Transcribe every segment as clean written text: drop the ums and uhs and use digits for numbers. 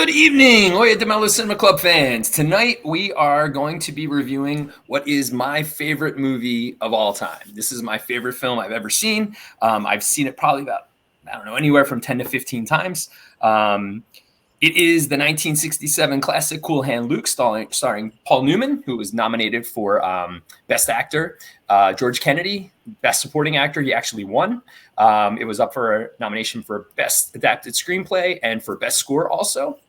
Good evening, Oya Dimelo Cinema Club fans. Tonight we are going to be reviewing what is my favorite movie of all time. This is my favorite film I've ever seen. I've seen it probably about, anywhere from 10 to 15 times. It is the 1967 classic Cool Hand Luke, starring Paul Newman, who was nominated for Best Actor. George Kennedy, Best Supporting Actor, he actually won. It was up for a nomination for Best Adapted Screenplay and for Best Score also.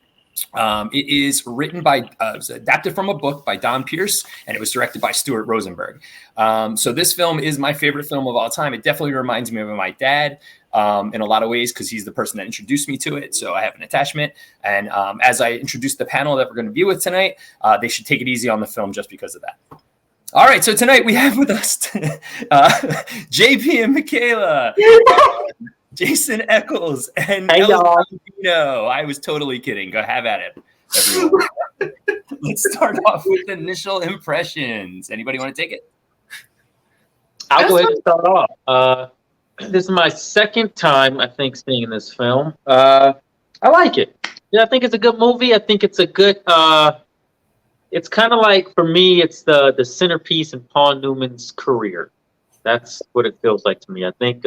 It is written by, it was adapted from a book by Don Pierce, and it was directed by Stuart Rosenberg. So this film is my favorite film of all time. It definitely reminds me of my dad in a lot of ways because he's the person that introduced me to it. So I have an attachment. And as I introduce the panel that we're going to be with tonight, they should take it easy on the film just because of that. All right, so tonight we have with us JP and Michaela, Jason Eccles, and hey, y'all. I was totally kidding. Go have at it, everyone. Let's start off with initial impressions. Anybody want to take it? I'll go ahead and start off. This is my second time, I think, seeing this film. I like it. Yeah, I think it's a good movie. I think it's a good... it's kind of like, for me, it's the centerpiece in Paul Newman's career. That's what it feels like to me. I think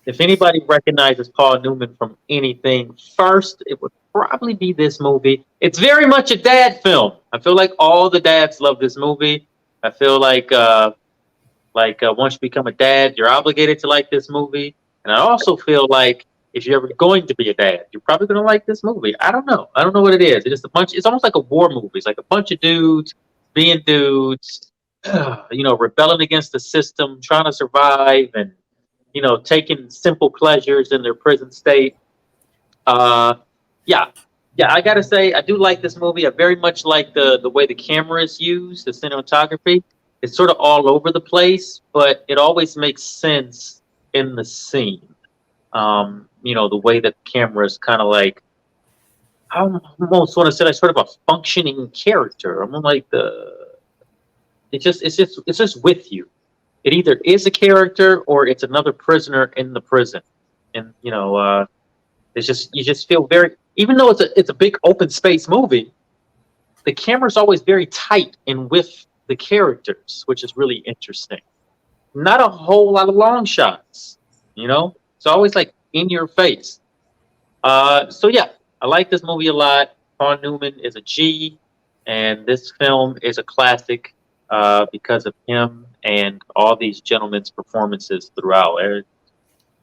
if anybody recognizes Paul Newman from anything first, it would probably be this movie. It's very much a dad film. I feel like all the dads love this movie. I feel like once you become a dad, you're obligated to like this movie. And I also feel like if you're ever going to be a dad, you're probably going to like this movie. I don't know. I don't know what it is. It's just it's almost like a war movie. It's like a bunch of dudes being dudes, rebelling against the system, trying to survive, and, taking simple pleasures in their prison state. Yeah, I got to say, I do like this movie. I very much like the way the camera is used, the cinematography. It's sort of all over the place, but it always makes sense in the scene. The way that the camera is kind of like, I almost want to say like sort of a functioning character. I'm like it's just with you. It either is a character or it's another prisoner in the prison, and it's just you just feel very. Even though it's a big open space movie, the camera's always very tight and with the characters, which is really interesting. Not a whole lot of long shots, It's always like in your face. So yeah, I like this movie a lot. Paul Newman is a G, and this film is a classic because of him and all these gentlemen's performances throughout.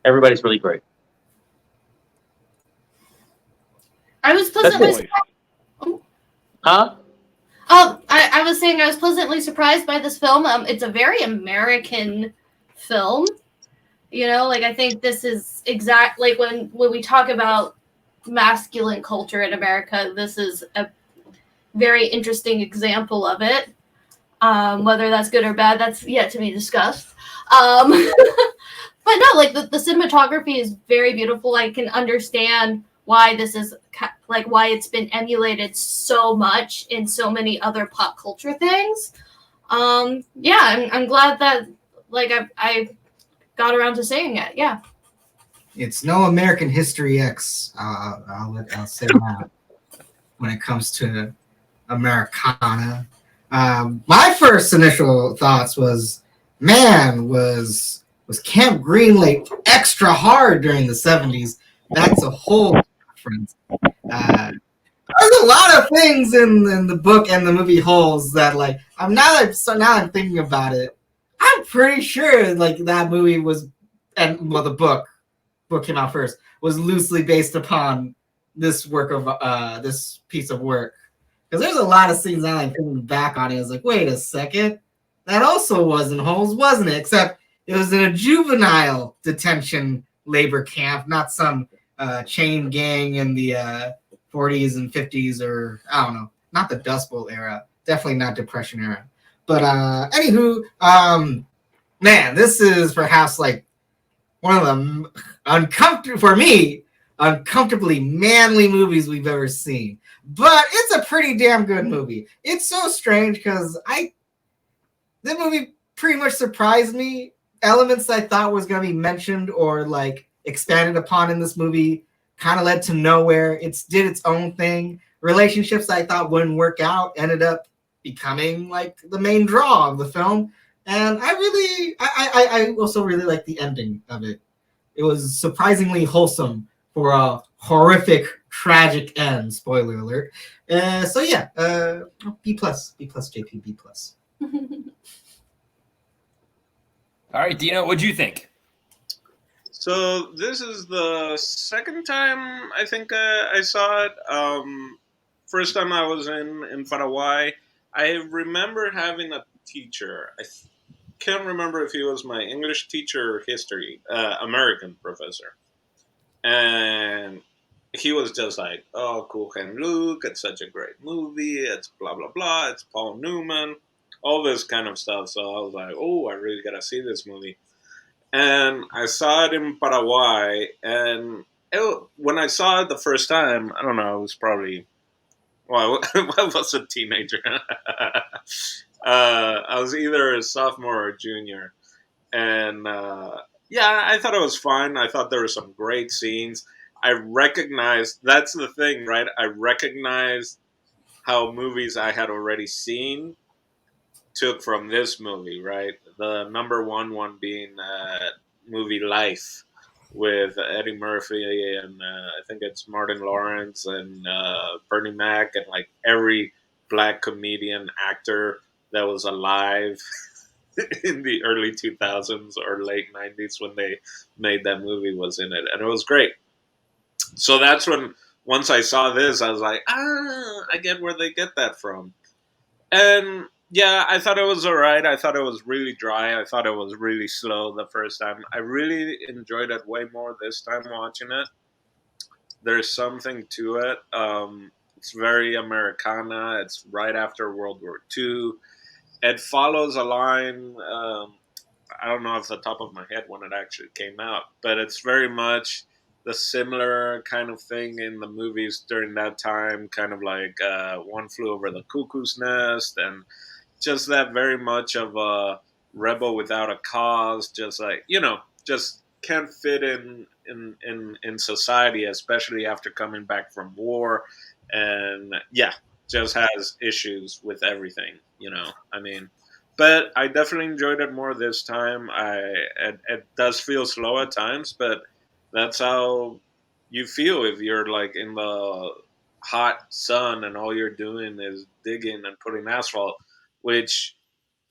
Everybody's really great. I was pleasantly Huh? I was saying I was pleasantly surprised by this film. It's a very American film. I think this is exactly when we talk about masculine culture in America, this is a very interesting example of it. Whether that's good or bad, that's yet to be discussed. But no, the cinematography is very beautiful. I can understand why this is why it's been emulated so much in so many other pop culture things. I'm glad that I got around to saying it. Yeah. It's no American History X. I'll say that when it comes to Americana. My first initial thoughts was Camp Green Lake extra hard during the 70s? That's a whole difference. There's a lot of things in the book and the movie holes that now I'm thinking about it. I'm pretty sure that movie was, the book came out first, was loosely based upon this work of this piece of work. Because there's a lot of scenes now thinking back on it. I was like, wait a second, that also was in Holes, wasn't it? Except it was in a juvenile detention labor camp, not some chain gang in the 40s and 50s, or I don't know, not the Dust Bowl era, definitely not Depression era. But anywho, man, this is perhaps one of the uncomfortably manly movies we've ever seen. But it's a pretty damn good movie. It's so strange because the movie pretty much surprised me. Elements I thought was going to be mentioned or expanded upon in this movie kind of led to nowhere. It did its own thing. Relationships I thought wouldn't work out ended up becoming like the main draw of the film. And I also really like the ending of it. It was surprisingly wholesome for a horrific, tragic end. Spoiler alert. So yeah, B plus, JP, B plus. All right, Dino, what'd you think? So this is the second time I think I saw it. First time I was in Paraguay. I remember having a teacher. Can't remember if he was my English teacher or history, American professor. And he was just like, "Oh, Cool Hand Luke, it's such a great movie. It's blah blah blah. It's Paul Newman, all this kind of stuff." So I was like, "Oh, I really gotta see this movie." And I saw it in Paraguay, and when I saw it the first time, I don't know, I was probably well, I was a teenager. I was either a sophomore or junior, and yeah, I thought it was fine. I thought there were some great scenes. I recognized that's the thing, right? I recognized how movies I had already seen took from this movie, right? The number one being movie Life with Eddie Murphy and I think it's Martin Lawrence and Bernie Mac and like every black comedian actor that was alive in the early 2000s or late 90s when they made that movie was in it, and it was great. So that's when once I saw this, I was like, I get where they get that from. And yeah, I thought it was all right. I thought it was really dry. I thought it was really slow the first time. I really enjoyed it way more this time watching it. There's something to it. It's very Americana. It's right after World War II. It follows a line. I don't know off the top of my head when it actually came out, but it's very much the similar kind of thing in the movies during that time, kind of like One Flew Over the Cuckoo's Nest, and just that very much of a rebel without a cause, just like just can't fit in society, especially after coming back from war, and yeah, just has issues with everything. I mean, but I definitely enjoyed it more this time. It does feel slow at times, but that's how you feel if you're like in the hot sun and all you're doing is digging and putting asphalt. Which,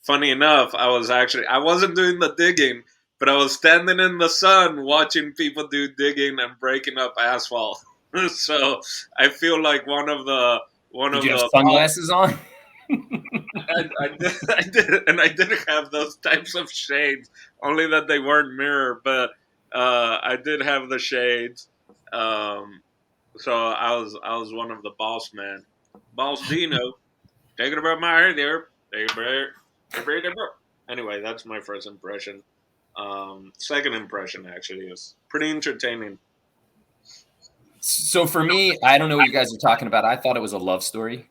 funny enough, I wasn't doing the digging, but I was standing in the sun watching people do digging and breaking up asphalt. So I feel like one Did of you have the sunglasses on? I did, and I did have those types of shades. Only that they weren't mirror, but I did have the shades. Um, so I was one of the boss man, boss Dino. Take it about my hair there. Take it about. Anyway, that's my first impression. Second impression actually is pretty entertaining. So for me, I don't know what you guys are talking about. I thought it was a love story.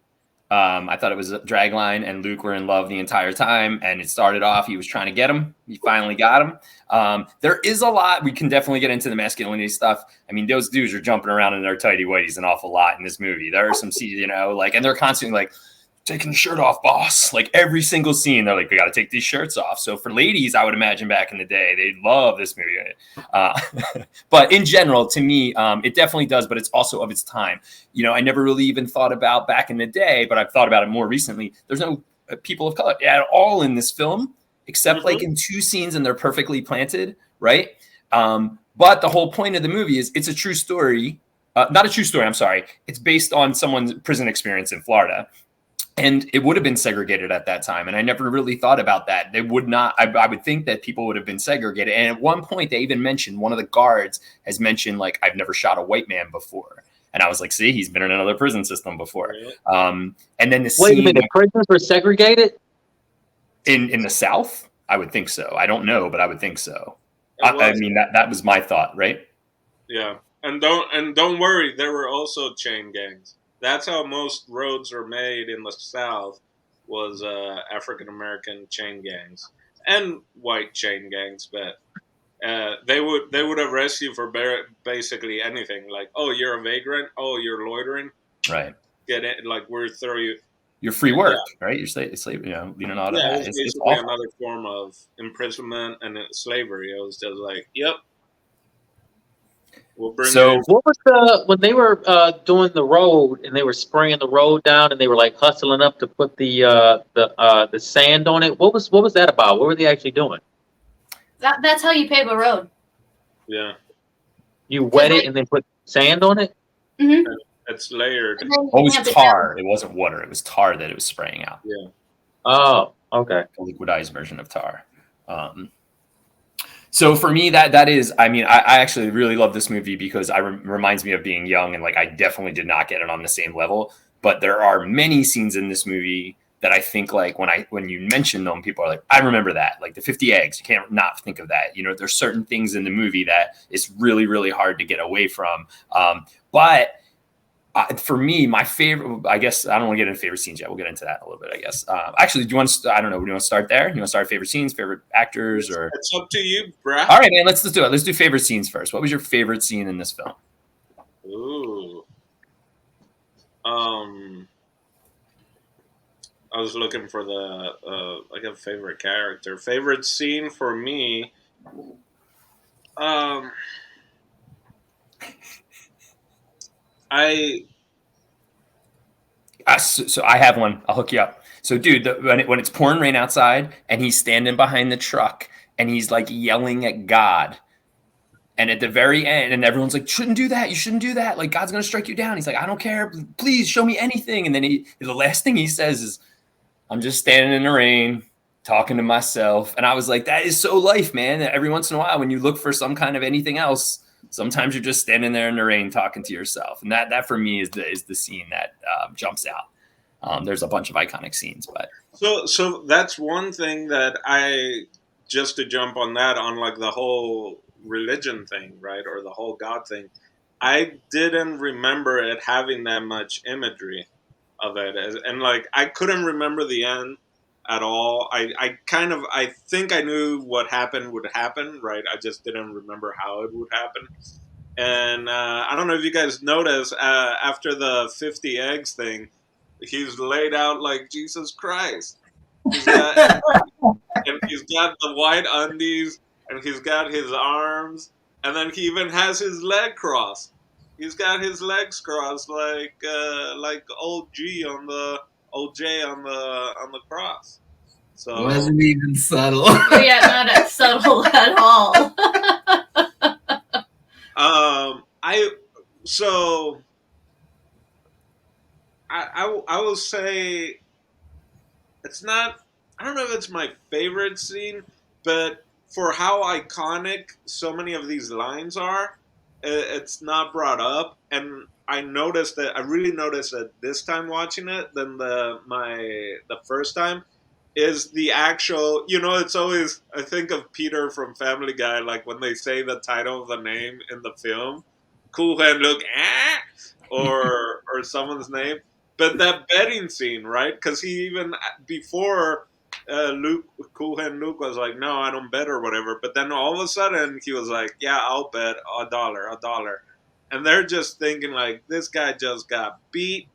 I thought it was a dragline, and Luke were in love the entire time. And it started off, he was trying to get him. He finally got him. There is a lot. We can definitely get into the masculinity stuff. I mean, those dudes are jumping around in their tighty whities an awful lot in this movie. There are some scenes, and they're constantly like, taking the shirt off, boss. Like every single scene, they're like, we got to take these shirts off. So for ladies, I would imagine back in the day, they'd love this movie. But in general, to me, it definitely does, but it's also of its time. I never really even thought about back in the day, but I've thought about it more recently. There's no people of color at all in this film, except like in two scenes, and they're perfectly planted, right? But the whole point of the movie is it's a true story. Not a true story, I'm sorry. It's based on someone's prison experience in Florida. And it would have been segregated at that time. And I never really thought about that. They would not, I would think that people would have been segregated. And at one point, they even mentioned, one of the guards has mentioned, like, I've never shot a white man before. And I was like, see, he's been in another prison system before. And then the Wait a scene minute, prisons were segregated? in the South, I would think so. I don't know, but I would think so. I mean, that was my thought, right? Yeah, and don't worry, there were also chain gangs. That's how most roads are made in the South, was African American chain gangs and white chain gangs. But They would arrest you for basically anything. Like, oh, you're a vagrant. Oh, you're loitering. Right. Get it? Like, we're throw you. Your free Yeah, work, right? Your slave, leading all of yeah. It that. was It's basically awful. another form of imprisonment and slavery. It was just like, yep, we'll bring you So in. What was when they were doing the road and they were spraying the road down and they were like hustling up to put the sand on it? What was that about? What were they actually doing? That's how you pave a road. Yeah, You wet like- it and then put sand on it? Mm-hmm. it's layered. And then it you was tamp it tar. It wasn't water. It was tar that it was spraying out. Yeah. Oh, okay. A liquidized version of tar. So for me, that is, I mean, I actually really love this movie because reminds me of being young, and like I definitely did not get it on the same level. But there are many scenes in this movie that I think like when you mention them, people are like, I remember that, like the 50 eggs. You can't not think of that. You know, there's certain things in the movie that it's really, really hard to get away from. But for me, my favorite, I guess I don't want to get into favorite scenes yet. We'll get into that in a little bit, I guess. Actually, do you want to, I don't know, do you want to start there? You want to start favorite scenes, favorite actors, or? It's up to you, bruh. All right, man, let's do it. Let's do favorite scenes first. What was your favorite scene in this film? Ooh. I was looking for the like a favorite character. Favorite scene for me. I So I have one. I'll hook you up. So, dude, when it's pouring rain outside and he's standing behind the truck and he's like yelling at God, and at the very end, and everyone's like, "Shouldn't do that. You shouldn't do that. Like God's gonna strike you down." He's like, "I don't care. Please show me anything." And then the last thing he says is, "I'm just standing in the rain, talking to myself." And I was like, "That is so life, man." Every once in a while, when you look for some kind of anything else, sometimes you're just standing there in the rain talking to yourself. And that for me is the scene that jumps out. There's a bunch of iconic scenes, but so that's one thing that I just to jump on that on like the whole religion thing, right, or the whole God thing. I didn't remember it having that much imagery of it, and like I couldn't remember the end at all. I think I knew what happened would happen, right? I just didn't remember how it would happen. And I don't know if you guys noticed after the 50 eggs thing, he's laid out like Jesus Christ. He's got and he's got the white undies, and he's got his arms, and then he even has his leg crossed. He's got his legs crossed like old J on the cross. It So wasn't even subtle. Oh, yeah, not as subtle at all. I so I will say it's not. I don't know if it's my favorite scene, but for how iconic so many of these lines are, it's not brought up. And I noticed that I really noticed that this time watching it than the first time is the actual. You know, it's always I think of Peter from Family Guy, like when they say the title of the name in the film, Cool Hand Luke, or someone's name. But that betting scene, right? Because he even before Luke, Cool Hand Luke was like, "No, I don't bet or whatever." But then all of a sudden, he was like, "Yeah, I'll bet a dollar," and they're just thinking like, "This guy just got beat.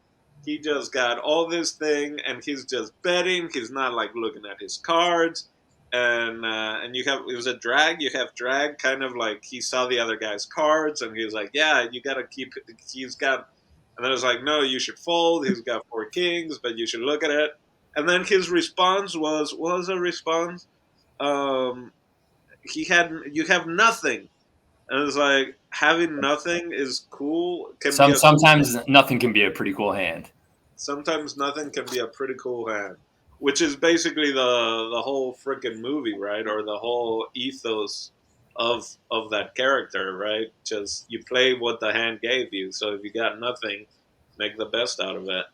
He just got all this thing, and he's just betting. He's not like looking at his cards." And you have it was a drag. You have drag, kind of like he saw the other guy's cards, and he was like, "Yeah, you got to keep." He's got, and then it was like, "No, you should fold. He's got four kings, but you should look at it." And then his response was a response. Um, he had you have nothing, and it's like having nothing is cool. Can be a sometimes nothing can be a pretty cool hand. sometimes nothing can be a pretty cool hand, which is basically the whole freaking movie, right? Or the whole ethos of that character, right? Just you play what the hand gave you. So if you got nothing, make the best out of it.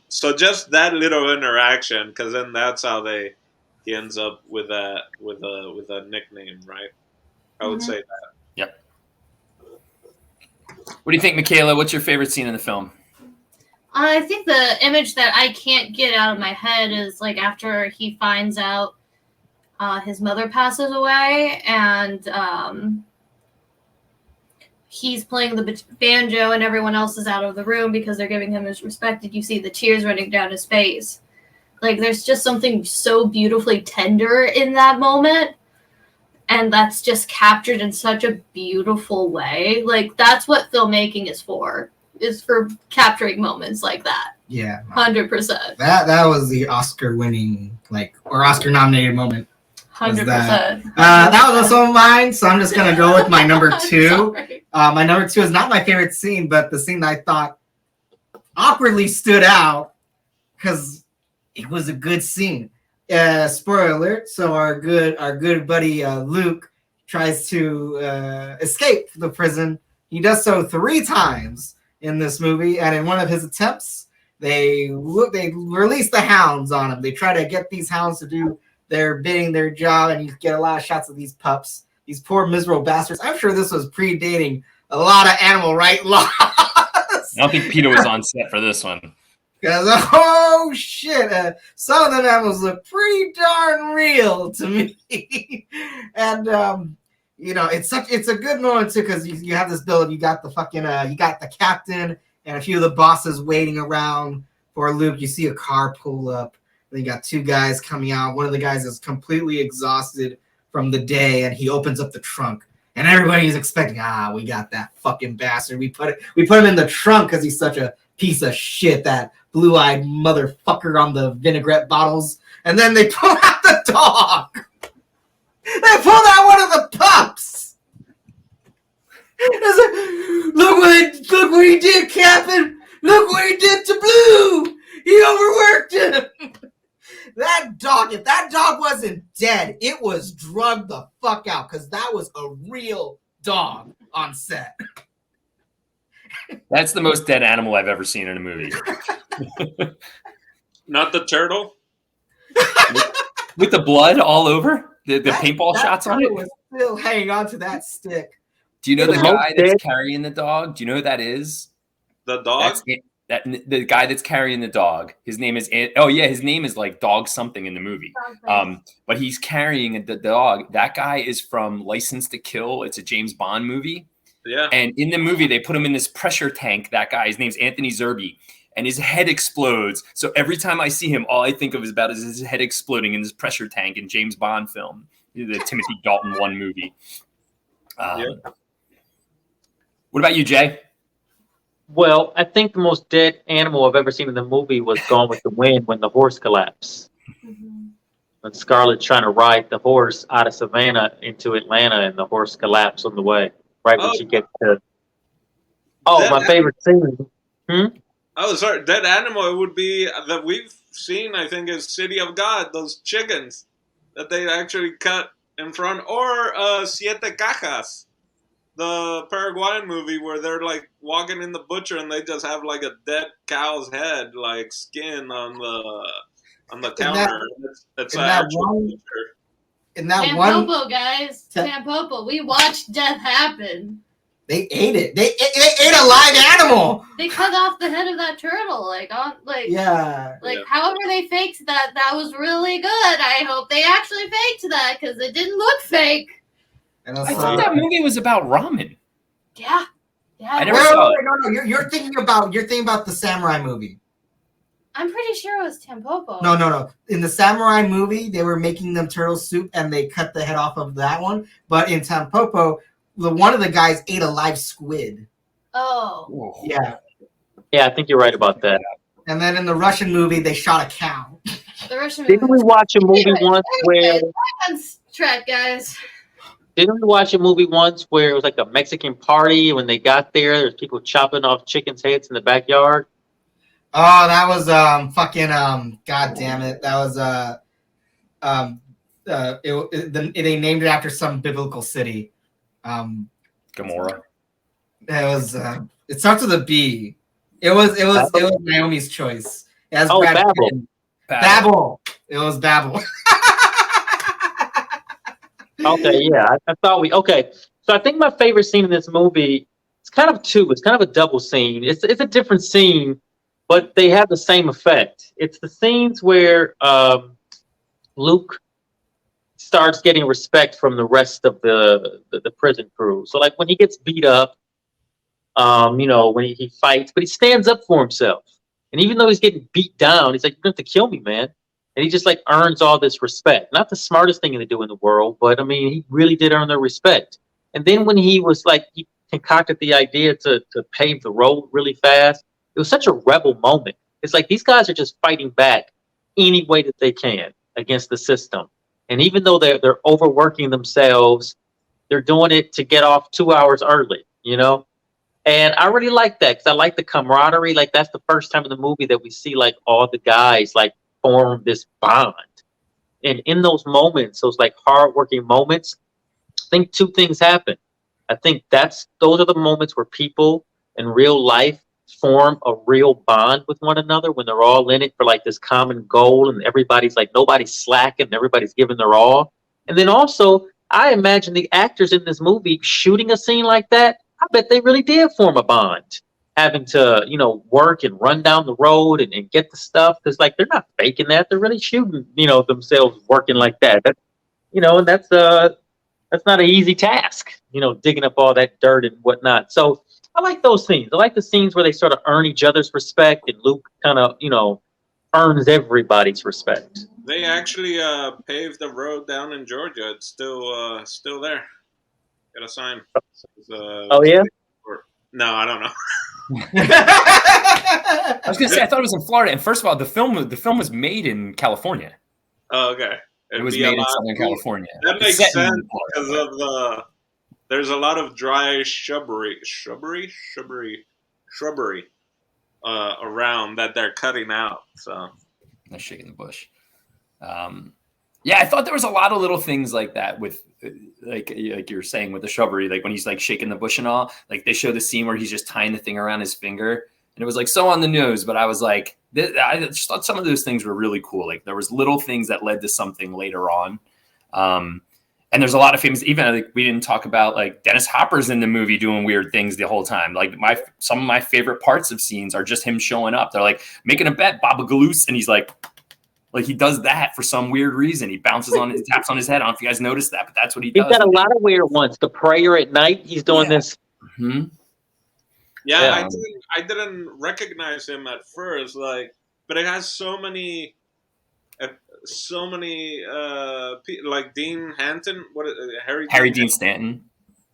So just that little interaction, because then that's how he ends up with a nickname, right? I would say that. Yep. What do you think, Michaela? What's your favorite scene in the film? I think the image that I can't get out of my head is like after he finds out his mother passes away, and he's playing the banjo, and everyone else is out of the room because they're giving him his respect. And you see the tears running down his face. Like, there's just something so beautifully tender in that moment. And that's just captured in such a beautiful way. Like, that's what filmmaking is for capturing moments like that. Yeah. 100%. That was the Oscar-winning, or Oscar-nominated moment. 100%. That was also mine, so I'm just going to go with my number 2. Sorry. My number 2 is not my favorite scene, but the scene that I thought awkwardly stood out because it was a good scene. Spoiler alert. So our good buddy Luke tries to escape the prison. He does so 3 times in this movie, and in one of his attempts, they release the hounds on him. They try to get these hounds to do their bidding, their job, and you get a lot of shots of these pups, these poor miserable bastards. I'm sure this was predating a lot of animal right laws. I don't think Peter was on set for this one. Because, oh shit, some of them animals look pretty darn real to me. And it's a good moment too, because you have this build. You got the fucking you got the captain and a few of the bosses waiting around for Luke. You see a car pull up. Then you got 2 guys coming out. One of the guys is completely exhausted from the day, and he opens up the trunk. And everybody's expecting, we got that fucking bastard. We put him in the trunk because he's such a piece of shit, that blue-eyed motherfucker on the vinaigrette bottles. And then they pull out the dog. They pulled out one of the pups. Look what he did, Captain. Look what he did to Blue. He overworked him. That dog, if that dog wasn't dead, it was drugged the fuck out, because that was a real dog on set. That's the most dead animal I've ever seen in a movie. Not the turtle? With the blood all over? The paintball shots on it? Was still hanging on to that stick. Do you know the guy that's carrying the dog? Do you know who that is? The dog? The guy that's carrying the dog. His name is his name is like Dog something in the movie. But he's carrying the dog. That guy is from License to Kill. It's a James Bond movie. Yeah. And in the movie, they put him in this pressure tank. That guy, his name's Anthony Zerbe, and his head explodes. So every time I see him, all I think of is his head exploding in this pressure tank in James Bond film, the Timothy Dalton 1 movie. What about you, Jay? Well, I think the most dead animal I've ever seen in the movie was Gone with the Wind, when the horse collapsed. Mm-hmm. When Scarlett's trying to ride the horse out of Savannah into Atlanta, and the horse collapsed on the way, right when she gets to... my favorite scene. Oh, sorry. Dead animal, it would be that we've seen, I think, is City of God, those chickens that they actually cut in front. Or Siete Cajas, the Paraguayan movie where they're like walking in the butcher and they just have like a dead cow's head, like skin on the counter. It's an actual butcher. In that Tampopo, guys. Tampopo. We watched death happen. They ate it. They ate a live animal. They cut off the head of that turtle. However they faked that, that was really good. I hope they actually faked that, because it didn't look fake. I thought that movie was about ramen. Yeah. I never saw it. No. You're thinking about the samurai movie. I'm pretty sure it was Tampopo. No. In the samurai movie, they were making them turtle soup, and they cut the head off of that one. But in Tampopo, one of the guys ate a live squid. Oh. Yeah. Yeah, I think you're right about that. And then in the Russian movie, they shot a cow. The Russian movie. Didn't we watch a movie once where... Track, guys. Didn't we watch a movie once where it was like a Mexican party? When they got there's people chopping off chickens' heads in the backyard? Oh, that was God damn it! That was they named it after some biblical city. Gomorrah. It was. It starts with a B. It was Naomi's choice. Babel. Babel. It was Babel. Okay, yeah. I thought okay. So I think my favorite scene in this movie, it's kind of two. It's kind of a double scene. It's a different scene, but they have the same effect. It's the scenes where Luke starts getting respect from the rest of the prison crew. So like when he gets beat up, when he fights, but he stands up for himself. And even though he's getting beat down, he's like, "You don't have to kill me, man." And he just like earns all this respect. Not the smartest thing to do in the world, but I mean, he really did earn their respect. And then when he was like, he concocted the idea to pave the road really fast. It was such a rebel moment. It's like these guys are just fighting back any way that they can against the system. And even though they're overworking themselves, they're doing it to get off 2 hours early, you know? And I really like that because I like the camaraderie. Like that's the first time in the movie that we see like all the guys like form this bond. And in those moments, those like hardworking moments, I think two things happen. I think those are the moments where people in real life form a real bond with one another when they're all in it for like this common goal and everybody's like nobody's slacking, everybody's giving their all. And then also, I imagine the actors in this movie shooting a scene like that. I bet they really did form a bond, having to work and run down the road and get the stuff because like they're not faking that; they're really shooting themselves working like that. And that's not an easy task, digging up all that dirt and whatnot. So I like those scenes. I like the scenes where they sort of earn each other's respect and Luke kind of, earns everybody's respect. They actually paved the road down in Georgia. It's still there. Got a sign. Oh, yeah? No, I don't know. I was gonna say I thought it was in Florida. And first of all, the film was made in California. Oh, okay. It was made in Southern California. That makes sense because of there's a lot of dry shrubbery around that they're cutting out. So that's shaking the bush. Yeah, I thought there was a lot of little things like that with like you're saying with the shrubbery, like when he's like shaking the bush and all. Like they show the scene where he's just tying the thing around his finger, and it was like so on the nose. But I was like, I just thought some of those things were really cool. Like there was little things that led to something later on. And there's a lot of famous, even like we didn't talk about like Dennis Hopper's in the movie doing weird things the whole time. Like some of my favorite parts of scenes are just him showing up. They're like making a bet, Baba Galoose, and he's like he does that for some weird reason. He taps on his head. I don't know if you guys noticed that, but that's what he does. He's got a lot of weird ones. The prayer at night, he's doing this. Mm-hmm. Yeah, I didn't recognize him at first, but it has so many like Dean Hanton, Harry Dean Stanton.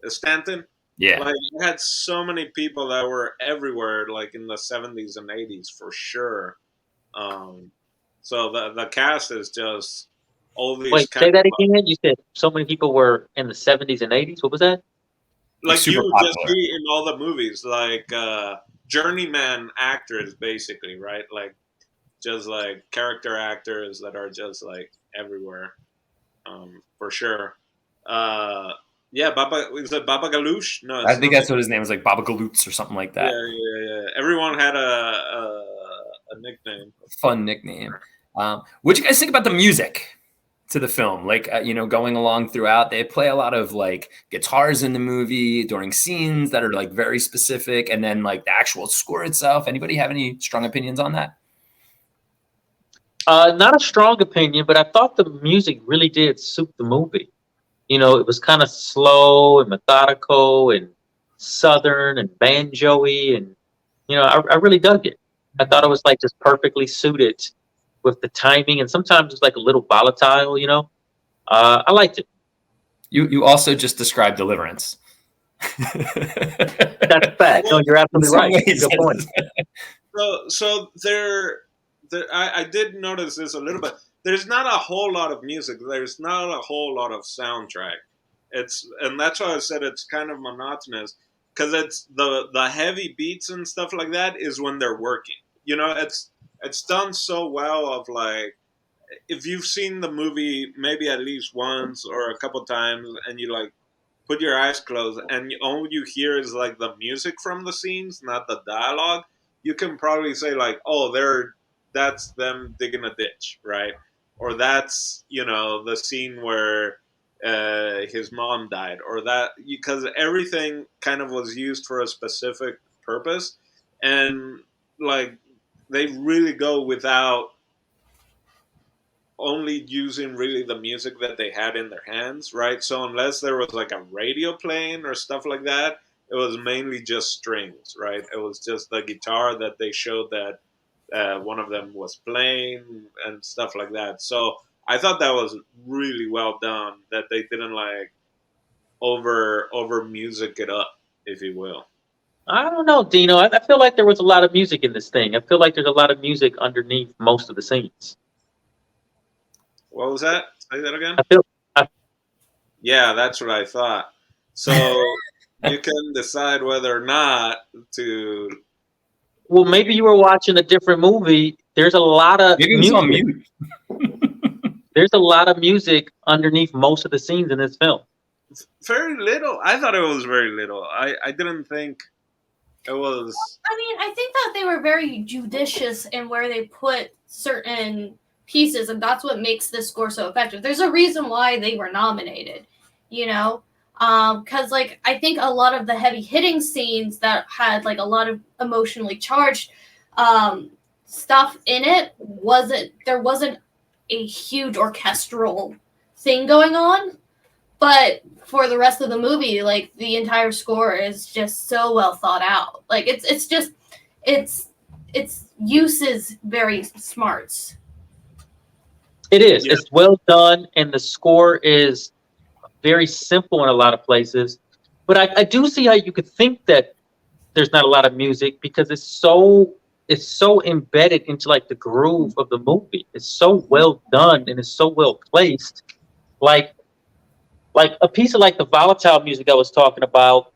Stanton. Yeah, like it had so many people that were everywhere, like in the 70s and 80s for sure. So the cast is just all these. Wait, say that again. You said so many people were in the 70s and 80s. What was that? Like you would just see in all the movies, like journeyman actors, basically, right? Like just like character actors that are just like everywhere, for sure. Yeah, is it Baba Ganoush? No, I think that's what his name was, like Baba Galoots or something like that. Yeah. Everyone had a nickname. Fun nickname. What do you guys think about the music to the film? Like, going along throughout, they play a lot of like guitars in the movie during scenes that are like very specific, and then like the actual score itself. Anybody have any strong opinions on that? Not a strong opinion, but I thought the music really did suit the movie. It was kind of slow and methodical and southern and banjo-y, and I really dug it. I thought it was like just perfectly suited with the timing, and sometimes it's like a little volatile. I liked it. You also just described Deliverance. That's a fact. No, you're absolutely right. Good point. So I did notice this a little bit. There's not a whole lot of music. There's not a whole lot of soundtrack. And that's why I said it's kind of monotonous, because it's the heavy beats and stuff like that is when they're working. It's done so well of like, if you've seen the movie maybe at least once or a couple times and you like put your eyes closed and all you hear is like the music from the scenes, not the dialogue, you can probably say like, oh, that's them digging a ditch, right? Or that's, the scene where his mom died, or that, because everything kind of was used for a specific purpose. And like, they really go without only using really the music that they had in their hands, right? So unless there was like a radio playing or stuff like that, it was mainly just strings, right? It was just the guitar that they showed that one of them was playing and stuff like that. So I thought that was really well done. That they didn't like over music it up, if you will. I don't know, Dino. I feel like there was a lot of music in this thing. I feel like there's a lot of music underneath most of the scenes. What was that? Say that again. I feel. I, Yeah, that's what I thought. So you can decide whether or not to. well, maybe you were watching a different movie. There's a lot of Maybe it was on music. mute. There's a lot of music underneath most of the scenes in this film. Very little. I thought it was very little. I didn't think it was. I mean, I think that they were very judicious in where they put certain pieces, and that's what makes this score so effective. There's a reason why they were nominated, you know, because like I think a lot of the heavy hitting scenes that had like a lot of emotionally charged stuff in it wasn't a huge orchestral thing going on, but for the rest of the movie, like the entire score is just so well thought out. Like its use is very smart. It is. Yeah. It's well done, and the score is very simple in a lot of places. But I do see how you could think that there's not a lot of music because it's so embedded into like the groove of the movie. It's so well done and it's so well placed. Like a piece of like the volatile music I was talking about.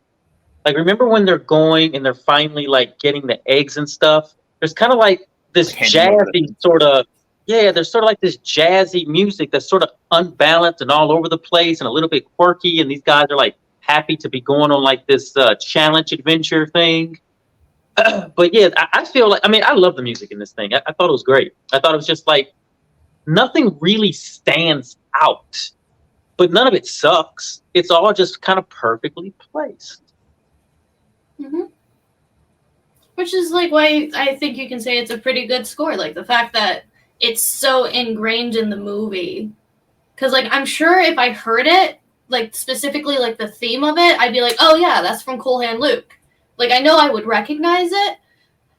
Like remember when they're going and they're finally like getting the eggs and stuff? There's kind of like this Like handing over jazzy sort of there's sort of like this jazzy music that's sort of unbalanced and all over the place and a little bit quirky. And these guys are like happy to be going on like this challenge adventure thing. But yeah, I feel like, I mean, I love the music in this thing. I thought it was great. I thought it was just like nothing really stands out, but none of it sucks. It's all just kind of perfectly placed. Mm-hmm. Which is like why I think you can say it's a pretty good score. Like the fact that it's so ingrained in the movie. Because like I'm sure if I heard it, like specifically like the theme of it, I'd be like, oh yeah, that's from Cool Hand Luke. Like I know I would recognize it,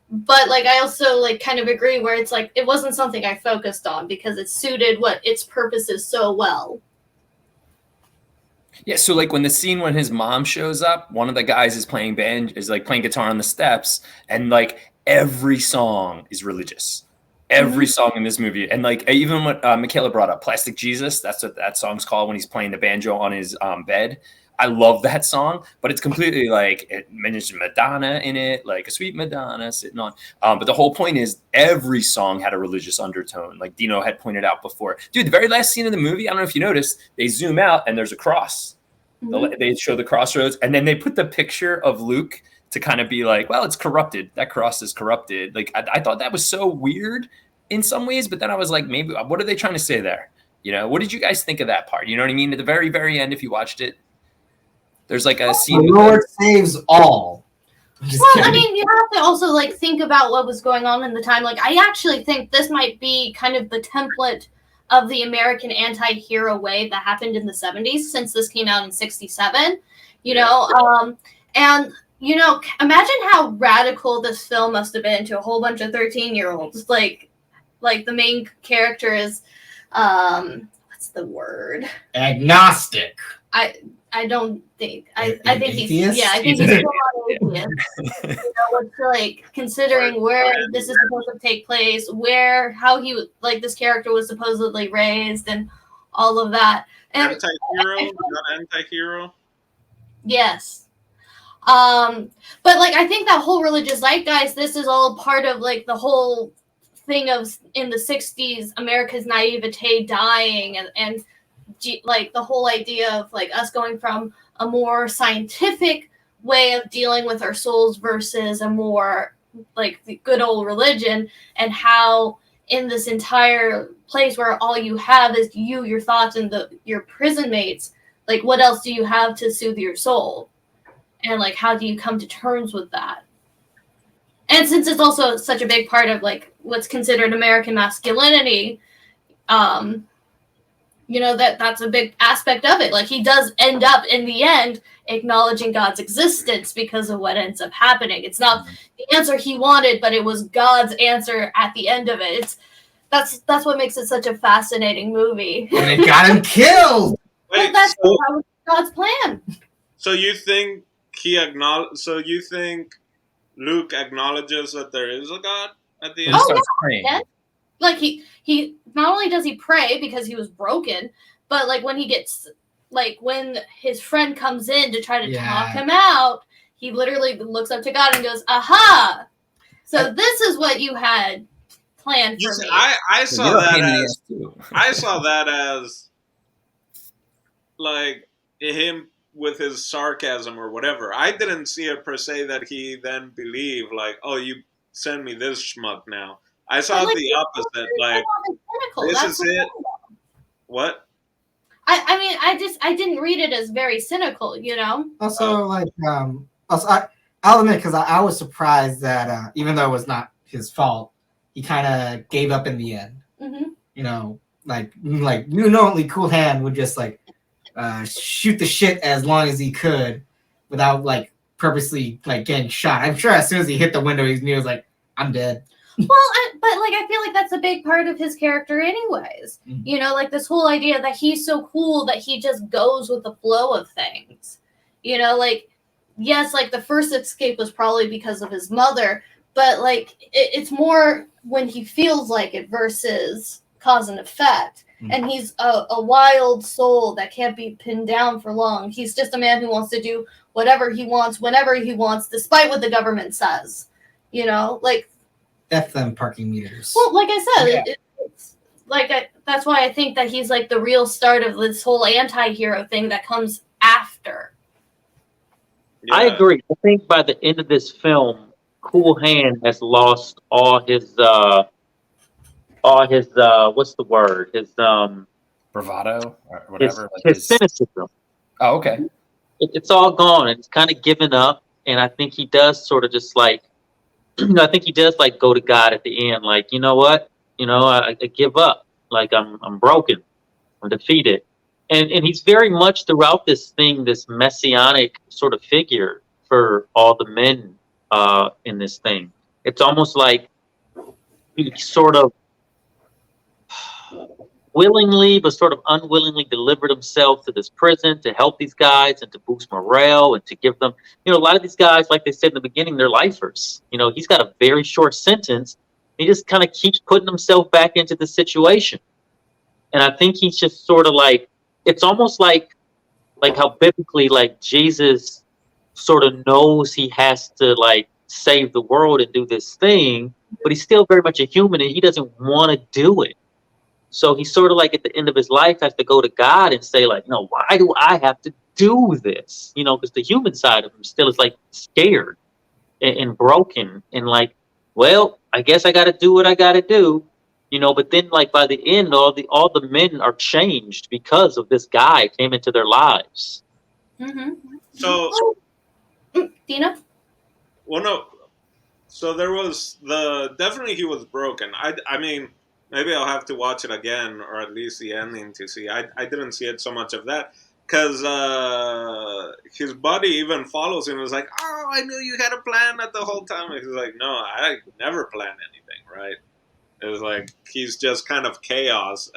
but like I also like kind of agree where it's like it wasn't something I focused on because it suited what its purpose is so well. Yeah, so like when the scene when his mom shows up, one of the guys is playing guitar on the steps, and like every song is religious. Every song in this movie, and like even what Michaela brought up, "Plastic Jesus," that's what that song's called when he's playing the banjo on his bed. I love that song, but it's completely like it mentions Madonna in it, like a sweet Madonna sitting on. But the whole point is every song had a religious undertone, like Dino had pointed out before. Dude, the very last scene of the movie, I don't know if you noticed, they zoom out and there's a cross. They show the crossroads, and then they put the picture of Luke to kind of be like, well, it's corrupted. That cross is corrupted. Like I thought that was so weird in some ways, but then I was like, maybe what are they trying to say there? You know, what did you guys think of that part? You know what I mean? At the very, very end, if you watched it, there's like a scene. The Lord saves all. Well, I mean, you have to also like think about what was going on in the time. Like, I actually think this might be kind of the template of the American anti-hero wave that happened in the 70s, since this came out in 67. You know, and you know, imagine how radical this film must have been to a whole bunch of 13-year-olds. Like the main character is, what's the word? Agnostic. I don't think. I think atheist? I think he's still not atheist. You know, it's like considering where this is supposed to take place, how he like this character was supposedly raised, and all of that. And Anti-hero, not anti-hero. yes. But like I think that whole religious zeitgeist, this is all part of like the whole thing of in the 60s, America's naivete dying, and like the whole idea of like us going from a more scientific way of dealing with our souls versus a more like the good old religion, and how in this entire place where all you have is you, your thoughts, and your prison mates, like what else do you have to soothe your soul, and like how do you come to terms with that? And since it's also such a big part of like what's considered American masculinity, you know, that's a big aspect of it. Like, he does end up in the end acknowledging God's existence because of what ends up happening. It's not the answer he wanted, but it was God's answer at the end of it. That's what makes it such a fascinating movie. And it got him killed. Well, that was God's plan. So you think So you think Luke acknowledges that there is a God at the end? He starts praying. Yeah. Like, he not only does he pray because he was broken, but like when when his friend comes in to try to talk him out, he literally looks up to God and goes, "Aha! So this is what you had planned for me." I saw that as I saw that as like him with his sarcasm or whatever. I didn't see it per se that he then believed like, "Oh, you send me this schmuck now." I saw the opposite. Like, this is it. What? I mean, I didn't read it as very cynical, you know. Also, I'll admit, because I was surprised that even though it was not his fault, he kind of gave up in the end. Mm-hmm. You know, like only Cool Hand would just like shoot the shit as long as he could without like purposely like getting shot. I'm sure as soon as he hit the window, he was like, "I'm dead." Well, but like I feel like that's a big part of his character, anyways. Mm-hmm. You know, like this whole idea that he's so cool that he just goes with the flow of things. You know, like yes, like the first escape was probably because of his mother, but like it's more when he feels like it versus cause and effect. Mm-hmm. And he's a wild soul that can't be pinned down for long. He's just a man who wants to do whatever he wants, whenever he wants, despite what the government says. You know, like. F them parking meters. Well, like I said, it's like that's why I think that he's like the real start of this whole anti-hero thing that comes after. Yeah. I agree. I think by the end of this film, Cool Hand has lost all his what's the word? His bravado or whatever. His cynicism. Oh, okay. It's all gone. It's kind of given up, and I think he does sort of just like. I think he does like go to God at the end, like, you know what? You know, I give up. Like I'm broken. I'm defeated. And he's very much throughout this thing, this messianic sort of figure for all the men in this thing. It's almost like he sort of willingly but sort of unwillingly delivered himself to this prison to help these guys and to boost morale and to give them, you know, a lot of these guys, like they said in the beginning, they're lifers. You know, he's got a very short sentence. He just kind of keeps putting himself back into the situation. And I think he's just sort of like, it's almost like how biblically, like Jesus sort of knows he has to like save the world and do this thing, but he's still very much a human and he doesn't want to do it. So he sort of like at the end of his life has to go to God and say like, no, why do I have to do this? You know, because the human side of him still is like scared and broken and like, well, I guess I got to do what I got to do, you know. But then like by the end, all the men are changed because of this guy came into their lives. Mm-hmm. So, Dina? Well, no. So there was definitely he was broken. I mean. Maybe I'll have to watch it again, or at least the ending to see. I didn't see it so much of that, because his buddy even follows him and was like, "Oh, I knew you had a plan at the whole time." And he's like, "No, I never planned anything, right?" It was like, he's just kind of chaos.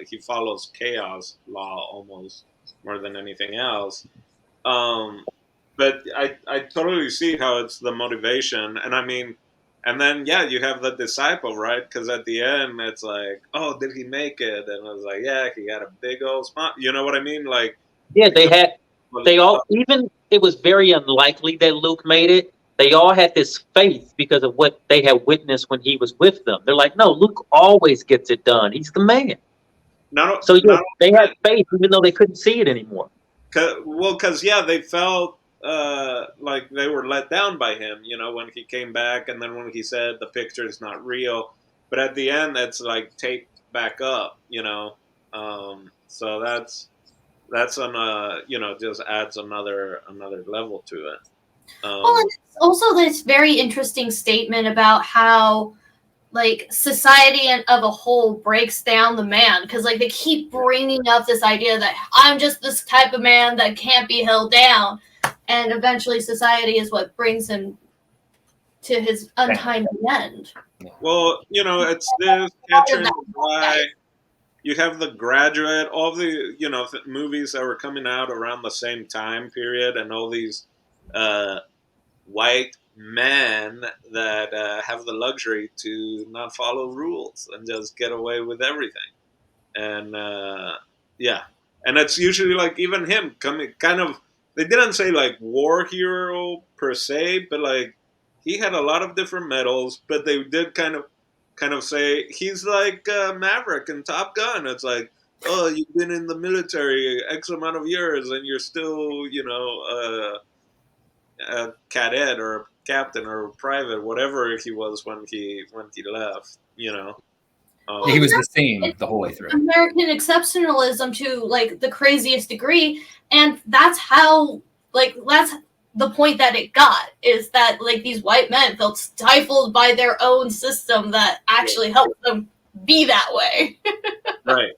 He follows chaos law almost more than anything else. But I totally see how it's the motivation. And I mean, and then, yeah, you have the disciple, right? Because at the end, it's like, oh, did he make it? And I was like, yeah, he had a big old spot. You know what I mean? Like, yeah, even it was very unlikely that Luke made it. They all had this faith because of what they had witnessed when he was with them. They're like, no, Luke always gets it done. He's the man. They had faith even though they couldn't see it anymore. Because they felt like they were let down by him, you know, when he came back, and then when he said the picture is not real, but at the end it's like taped back up, you know. So that's on you know, just adds another level to it. Well, and it's also this very interesting statement about how like society and of a whole breaks down the man, because like they keep bringing up this idea that I'm just this type of man that can't be held down, and eventually society is what brings him to his untimely end. Well, it's this Catcher in the Rye. You have The Graduate, all the movies that were coming out around the same time period, and all these white men that have the luxury to not follow rules and just get away with everything. And yeah, and it's usually like even him coming kind of. They didn't say like war hero per se, but like he had a lot of different medals. But they did kind of say he's like Maverick in Top Gun. It's like, oh, you've been in the military X amount of years and you're still, a cadet or a captain or a private, whatever he was when he left. He was the same the whole way through. American exceptionalism to like the craziest degree, and that's how that's the point that it got, is that like these white men felt stifled by their own system that actually helped them be that way. Right.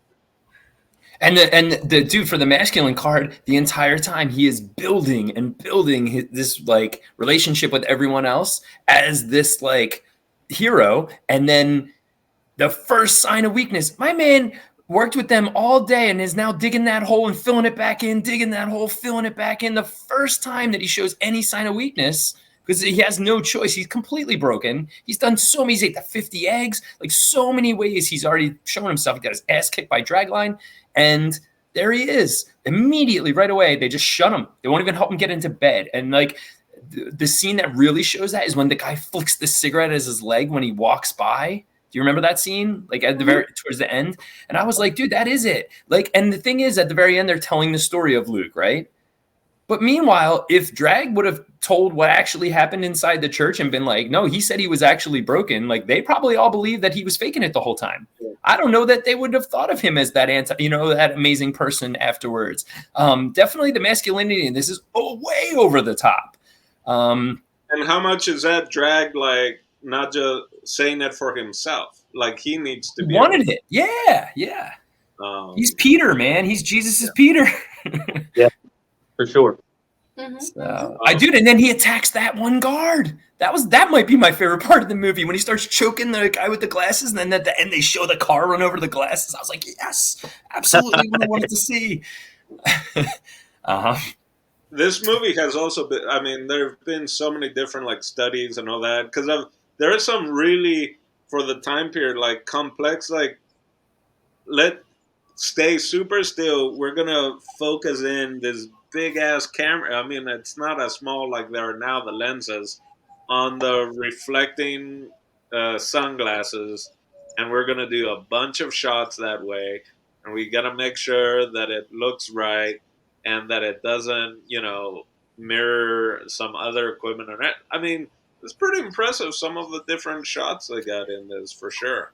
And the dude for the masculine card, the entire time he is building and building this like relationship with everyone else as this like hero, and then the first sign of weakness, my man worked with them all day and is now digging that hole and filling it back in, digging that hole, filling it back in. The first time that he shows any sign of weakness, because he has no choice. He's completely broken. He's done so many, he's ate the 50 eggs, like so many ways he's already shown himself. He got his ass kicked by Dragline, and there he is. Immediately, right away, they just shut him. They won't even help him get into bed. And like the scene that really shows that is when the guy flicks the cigarette as his leg when he walks by. Do you remember that scene? Like at the towards the end? And I was like, dude, that is it. Like, and the thing is, at the very end, they're telling the story of Luke, right? But meanwhile, if Drag would have told what actually happened inside the church and been like, no, he said he was actually broken, like they probably all believed that he was faking it the whole time. I don't know that they would have thought of him as that that amazing person afterwards. Definitely the masculinity in this is way over the top. And how much is that Drag like not just saying it for himself? Like he needs to be wanted it. Yeah. He's Peter, man. He's Jesus's Peter. Yeah, for sure. So, I do, and then he attacks that one guard. That might be my favorite part of the movie, when he starts choking the guy with the glasses, and then at the end they show the car run over the glasses. I was like, yes, absolutely what I wanted to see. This movie has also been. I mean, there have been so many different like studies and all that, because there are some really, for the time period, like complex, like stay super still. We're gonna focus in this big ass camera. I mean, it's not as small like there are now, the lenses on the reflecting sunglasses, and we're gonna do a bunch of shots that way, and we gotta make sure that it looks right and that it doesn't, mirror some other equipment. I mean, it's pretty impressive, some of the different shots they got in this, for sure.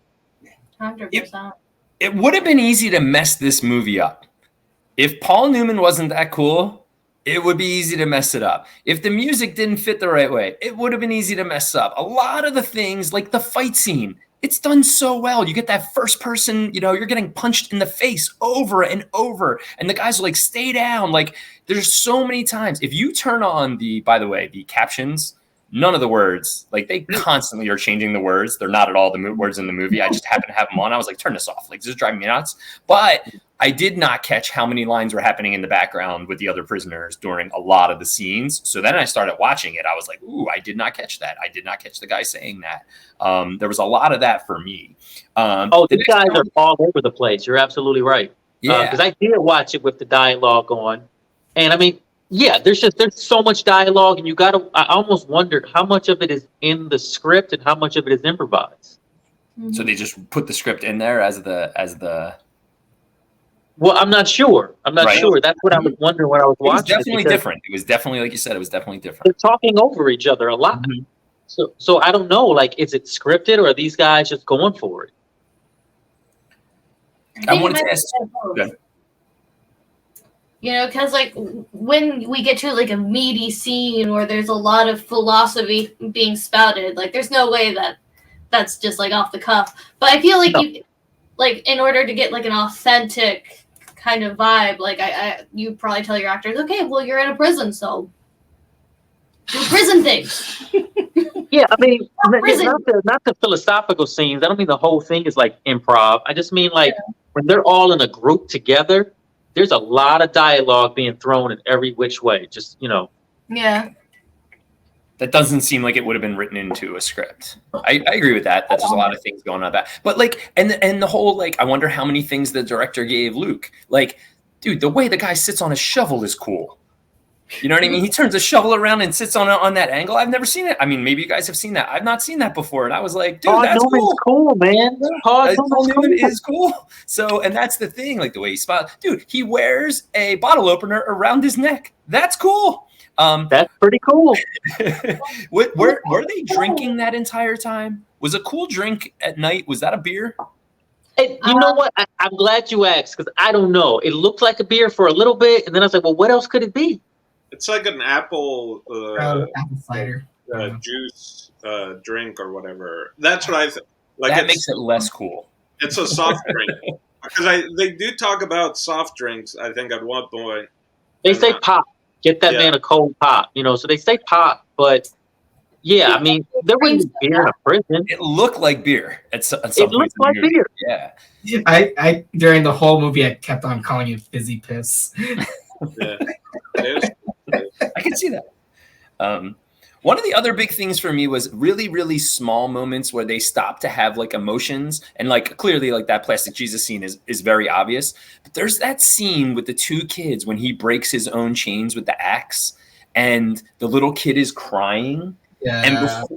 100%. It would have been easy to mess this movie up. If Paul Newman wasn't that cool, it would be easy to mess it up. If the music didn't fit the right way, it would have been easy to mess up. A lot of the things, like the fight scene, it's done so well. You get that first person, you're getting punched in the face over and over. And the guys are like, stay down. Like, there's so many times. If you turn on by the way, the captions, none of the words, like they constantly are changing the words. They're not at all the words in the movie. I just happen to have them on. I was like, turn this off. Like, this is driving me nuts. But I did not catch how many lines were happening in the background with the other prisoners during a lot of the scenes. So then I started watching it. I was like, ooh, I did not catch that. I did not catch the guy saying that. There was a lot of that for me. These guys are all over the place. You're absolutely right. Yeah. Because I did watch it with the dialogue on. And I mean, yeah, there's so much dialogue, and I almost wondered how much of it is in the script and how much of it is improvised. So they just put the script in there as the. Well, I'm not sure. Sure. That's what I was wondering when I was watching. It was definitely different. It was definitely, like you said, it was definitely different. They're talking over each other a lot. Mm-hmm. So I don't know, like, is it scripted or are these guys just going for it? I wanted to ask. Because like when we get to like a meaty scene where there's a lot of philosophy being spouted, like there's no way that that's just like off the cuff. But I feel like No. you like in order to get like an authentic kind of vibe, like you probably tell your actors, okay, well you're in a prison, so do prison things. Yeah, I mean, prison. not the philosophical scenes. I don't mean the whole thing is like improv. I just mean like when they're all in a group together, there's a lot of dialogue being thrown in every which way. Just, you know. Yeah. That doesn't seem like it would have been written into a script. I agree with that. That there's a lot of things going on about. But like, and the whole like, I wonder how many things the director gave Luke. Like, dude, the way the guy sits on a shovel is cool. You know what I mean? He turns a shovel around and sits on that angle. I've never seen it. I mean, maybe you guys have seen that. I've not seen that before, and I was like, dude, that's Newman's cool. Man. Paul Newman is cool. So, and that's the thing, like the way he spots. Dude, he wears a bottle opener around his neck. That's cool. That's pretty cool. Were they drinking that entire time? Was a cool drink at night? Was that a beer? Hey, you know what? I'm glad you asked because I don't know. It looked like a beer for a little bit, and then I was like, well, what else could it be? It's like an apple Apple cider. juice drink or whatever. That's what I think. Like that makes it less cool. It's a soft drink because they do talk about soft drinks. I think at one point They say pop. Get that man a cold pop, you know. So they say pop, but yeah, I mean, there wasn't beer in a prison. It looked like beer at some It point looked in the like movie. beer. Yeah. I during the whole movie I kept on calling it fizzy piss. Yeah. It is. I can see that. One of the other big things for me was really, really small moments where they stop to have like emotions, and like clearly like that plastic Jesus scene is very obvious. But there's that scene with the two kids when he breaks his own chains with the axe, and the little kid is crying. Yeah.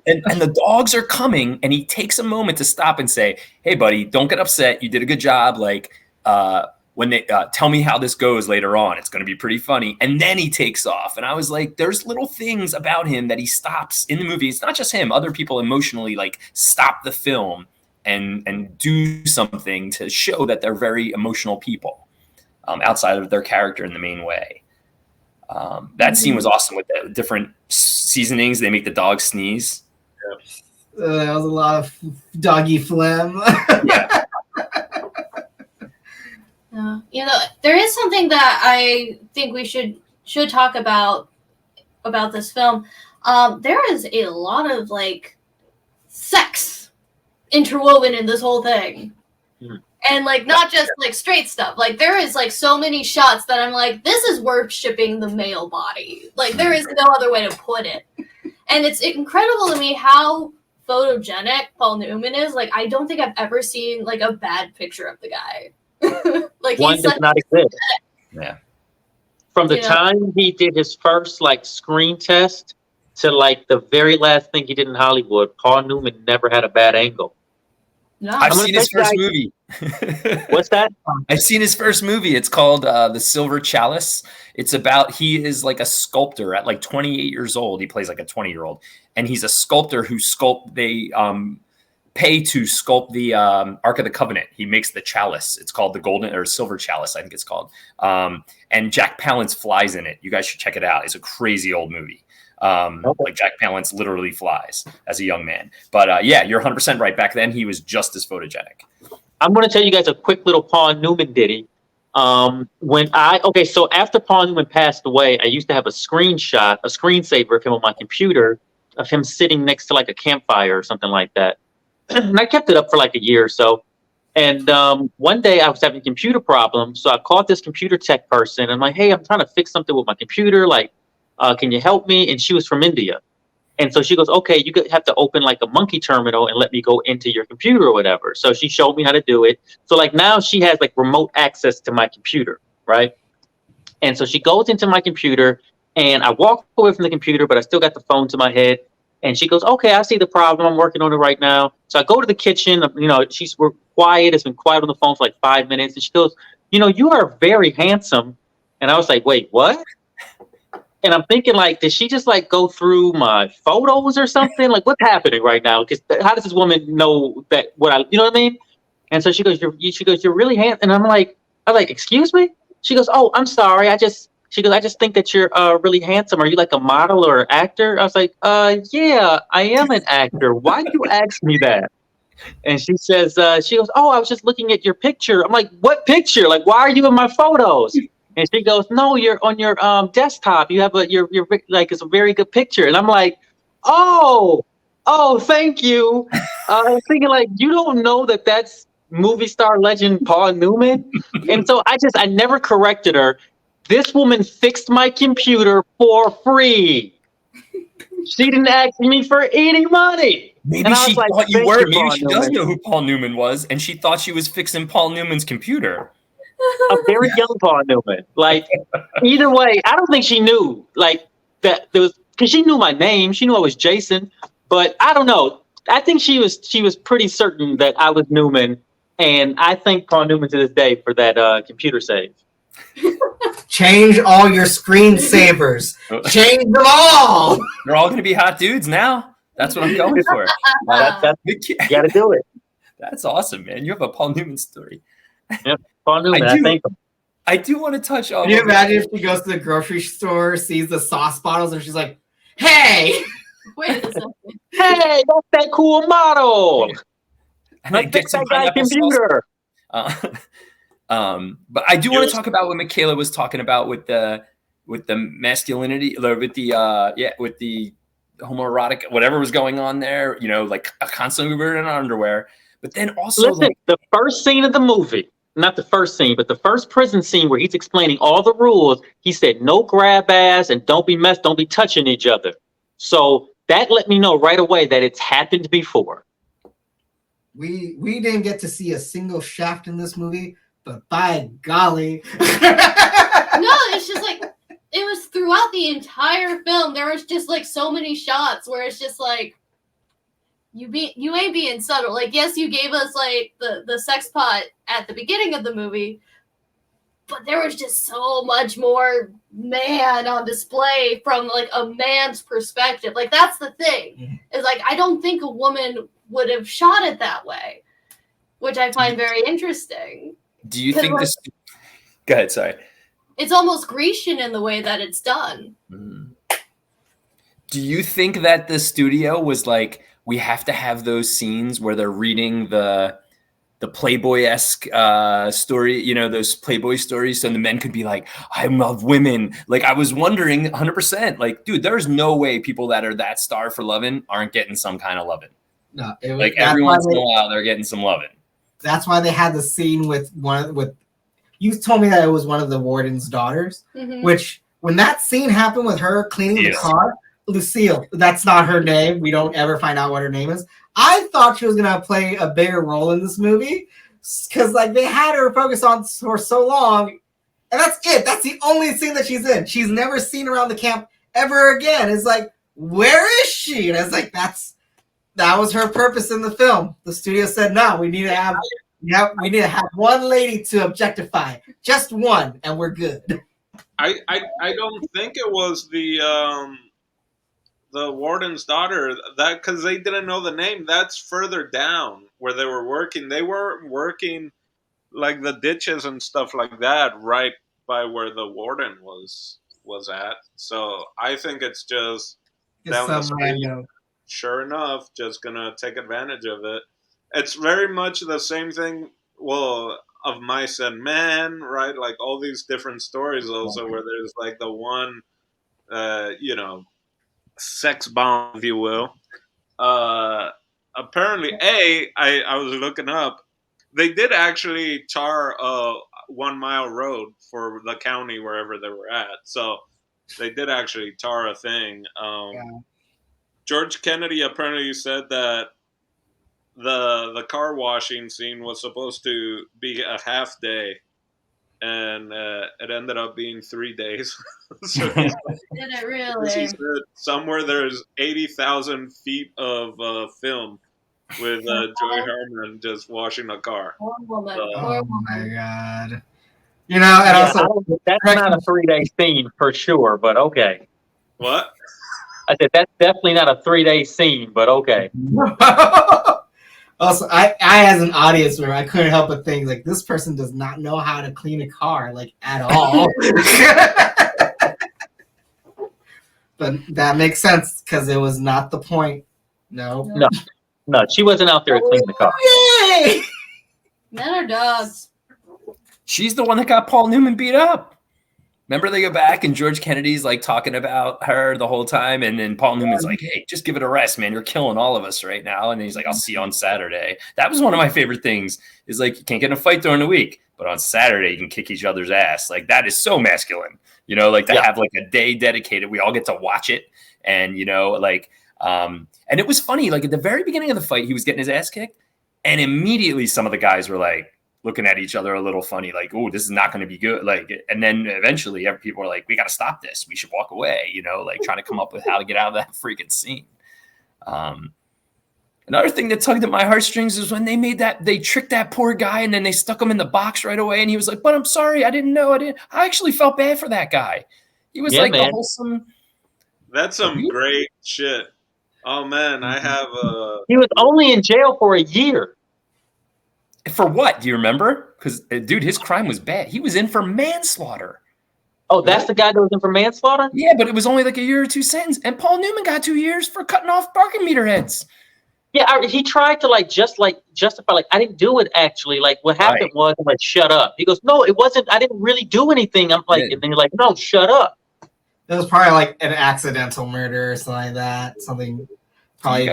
And the dogs are coming, and he takes a moment to stop and say, "Hey, buddy, don't get upset. You did a good job. Like, when they tell me how this goes later on, it's going to be pretty funny." And then he takes off, and I was like, "There's little things about him that he stops in the movie. It's not just him; other people emotionally like stop the film and do something to show that they're very emotional people outside of their character in the main way." That scene was awesome with the different seasonings. They make the dog sneeze. That was a lot of doggy phlegm. Yeah. You know, there is something that I think we should talk about this film. There is a lot of like sex interwoven in this whole thing. And like not just like straight stuff. Like there is like so many shots that I'm like, this is worshipping the male body. Like there is no other way to put it. And it's incredible to me how photogenic Paul Newman is. Like I don't think I've ever seen like a bad picture of the guy. Like One he's does not exist. Yeah. From the time he did his first like screen test to like the very last thing he did in Hollywood, Paul Newman never had a bad angle. No. I've seen his first movie. What's that? I've seen his first movie. It's called The Silver Chalice. It's about, he is like a sculptor at like 28 years old. He plays like a 20-year-old. And he's a sculptor who they pay to sculpt the Ark of the Covenant. He makes the chalice. It's called the Golden or Silver Chalice, I think it's called. And Jack Palance flies in it. You guys should check it out. It's a crazy old movie. Like Jack Palance literally flies as a young man. But yeah, you're 100% right. Back then, he was just as photogenic. I'm going to tell you guys a quick little Paul Newman ditty. So after Paul Newman passed away, I used to have a screensaver of him on my computer, of him sitting next to like a campfire or something like that. And I kept it up for like a year or so. And one day I was having computer problems. So I called this computer tech person. And I'm like, hey, I'm trying to fix something with my computer. Like, can you help me? And she was from India. And so she goes, okay, you have to open like a monkey terminal and let me go into your computer or whatever. So she showed me how to do it. So like now she has like remote access to my computer, right? And so she goes into my computer and I walk away from the computer, but I still got the phone to my head. And she goes, okay, I see the problem. I'm working on it right now. So I go to the kitchen. You know, we're quiet. It's been quiet on the phone for like 5 minutes. And she goes, you know, you are very handsome. And I was like, wait, what? And I'm thinking, like, did she just like go through my photos or something? Like, what's happening right now? Because how does this woman know that you know what I mean? And so she goes, you're really handsome. And I'm like, excuse me? She goes, oh, I'm sorry. I just think that you're really handsome. Are you like a model or an actor? I was like, yeah, I am an actor. Why do you ask me that? And she says, she goes, "Oh, I was just looking at your picture." I'm like, "What picture? Like, why are you in my photos?" And she goes, "No, you're on your desktop. You have you're like, it's a very good picture." And I'm like, "Oh, oh, thank you." I was thinking, like, you don't know that that's movie star legend Paul Newman. And so I never corrected her. This woman fixed my computer for free. She didn't ask me for any money. Maybe And I was she like, thought you "Thank were. you, Maybe Paul she does Newman." know who Paul Newman was, and she thought she was fixing Paul Newman's computer. A very young Paul Newman. Like, either way, I don't think she knew like that there was, because she knew my name. She knew I was Jason, but I don't know. I think she was pretty certain that I was Newman, and I thank Paul Newman to this day for that computer save. Change all your screensavers. Change them all. They're all going to be hot dudes now. That's what I'm going for. That's you got to do it. That's awesome, man. You have a Paul Newman story. Yep, Paul Newman. I thank him. I do want to touch on. Can you imagine if she goes to the grocery store, sees the sauce bottles, and she's like, "Hey, Wait a second. Hey, that's that cool model. and then Let's get fix some that guy's pineapple sauce. computer. But I do want to talk about what Michaela was talking about with the masculinity, with the homoerotic, whatever was going on there. You know, like a constantly wearing underwear. But then also, Listen, like, the first scene of the movie, not the first scene, but the first prison scene where he's explaining all the rules, he said, "No grab ass and don't be touching each other." So that let me know right away that it's happened before. we didn't get to see a single shaft in this movie, but by golly." No, it's just like it was throughout the entire film. There was just like so many shots where it's just like you ain't being subtle. Like, yes, you gave us like the sex pot at the beginning of the movie, but there was just so much more man on display from like a man's perspective. Like, that's the thing. Is like, I don't think a woman would have shot it that way, which I find very interesting. do you think this? Go ahead. Sorry. It's almost Grecian in the way that it's done. Do you think that the studio was like, we have to have those scenes where they're reading the Playboy-esque story, you know, those Playboy stories, so the men could be like, "I love women." Like, I was wondering 100%, like, dude, there's no way people that are that starved for loving aren't getting some kind of loving. No, Like, every once in a while, they're getting some loving. That's why they had the scene with you told me that it was one of the warden's daughters, which when that scene happened with her cleaning the car, Lucille, that's not her name. We don't ever find out what her name is. I thought she was going to play a bigger role in this movie because like they had her focus on for so long, and that's it. That's the only scene that she's in. She's never seen around the camp ever again. It's like, where is she? And it's like, that was her purpose in the film. The studio said, no, we need to have one lady to objectify, just one, and we're good. I don't think it was the warden's daughter, that because they didn't know the name. That's further down where they were working. They weren't working like the ditches and stuff like that right by where the warden was at. So I think it's just down the street. Sure enough, just gonna take advantage of it. It's very much the same thing. Well, of Mice and Men, right? Like all these different stories also where there's like the one, sex bomb, if you will. Apparently, I was looking up. They did actually tar a 1 mile road for the county wherever they were at. So they did actually tar a thing. George Kennedy apparently said that the car washing scene was supposed to be a half day, and it ended up being 3 days. So Did it really? he said somewhere there's 80,000 feet of film with Joy Herman just washing a car. Poor woman. So, Oh my god! You know, and also that's not a 3-day scene for sure, but okay. what? I said that's definitely not a 3-day scene, but okay. Also, I as an audience member, I couldn't help but think like this person does not know how to clean a car like at all. But that makes sense because it was not the point. No. No, she wasn't out there to clean the car. Yay! Men are dogs. She's the one that got Paul Newman beat up. Remember they go back and George Kennedy's like talking about her the whole time. And then Paul Newman's like, hey, just give it a rest, man. You're killing all of us right now. And then he's like, I'll see you on Saturday. That was one of my favorite things is like, you can't get in a fight during the week, but on Saturday you can kick each other's ass. Like that is so masculine, you know, like to have like a day dedicated. We all get to watch it. And, you know, like, and it was funny. Like at the very beginning of the fight, he was getting his ass kicked. And immediately some of the guys were like, looking at each other a little funny, like, oh, this is not going to be good. Like, and then eventually people are like, we got to stop this. We should walk away, you know, like trying to come up with how to get out of that freaking scene. Another thing that tugged at my heartstrings is when they tricked that poor guy and then they stuck him in the box right away. And he was like, but I'm sorry. I didn't know. I actually felt bad for that guy. He was like a wholesome. That's some great shit. Oh man, I have He was only in jail for a year. For what? Do you remember? Because, dude, his crime was bad. He was in for manslaughter. Oh, that's the guy that was in for manslaughter? Yeah, but it was only like a year or 2 sentence. And Paul Newman got 2 years for cutting off parking meter heads. Yeah, he tried to justify, like, I didn't do it actually. Like, what happened was, I'm like, shut up. He goes, no, it wasn't. I didn't really do anything. I'm like, and then you're like, no, shut up. It was probably like an accidental murder or something like that. Something. Probably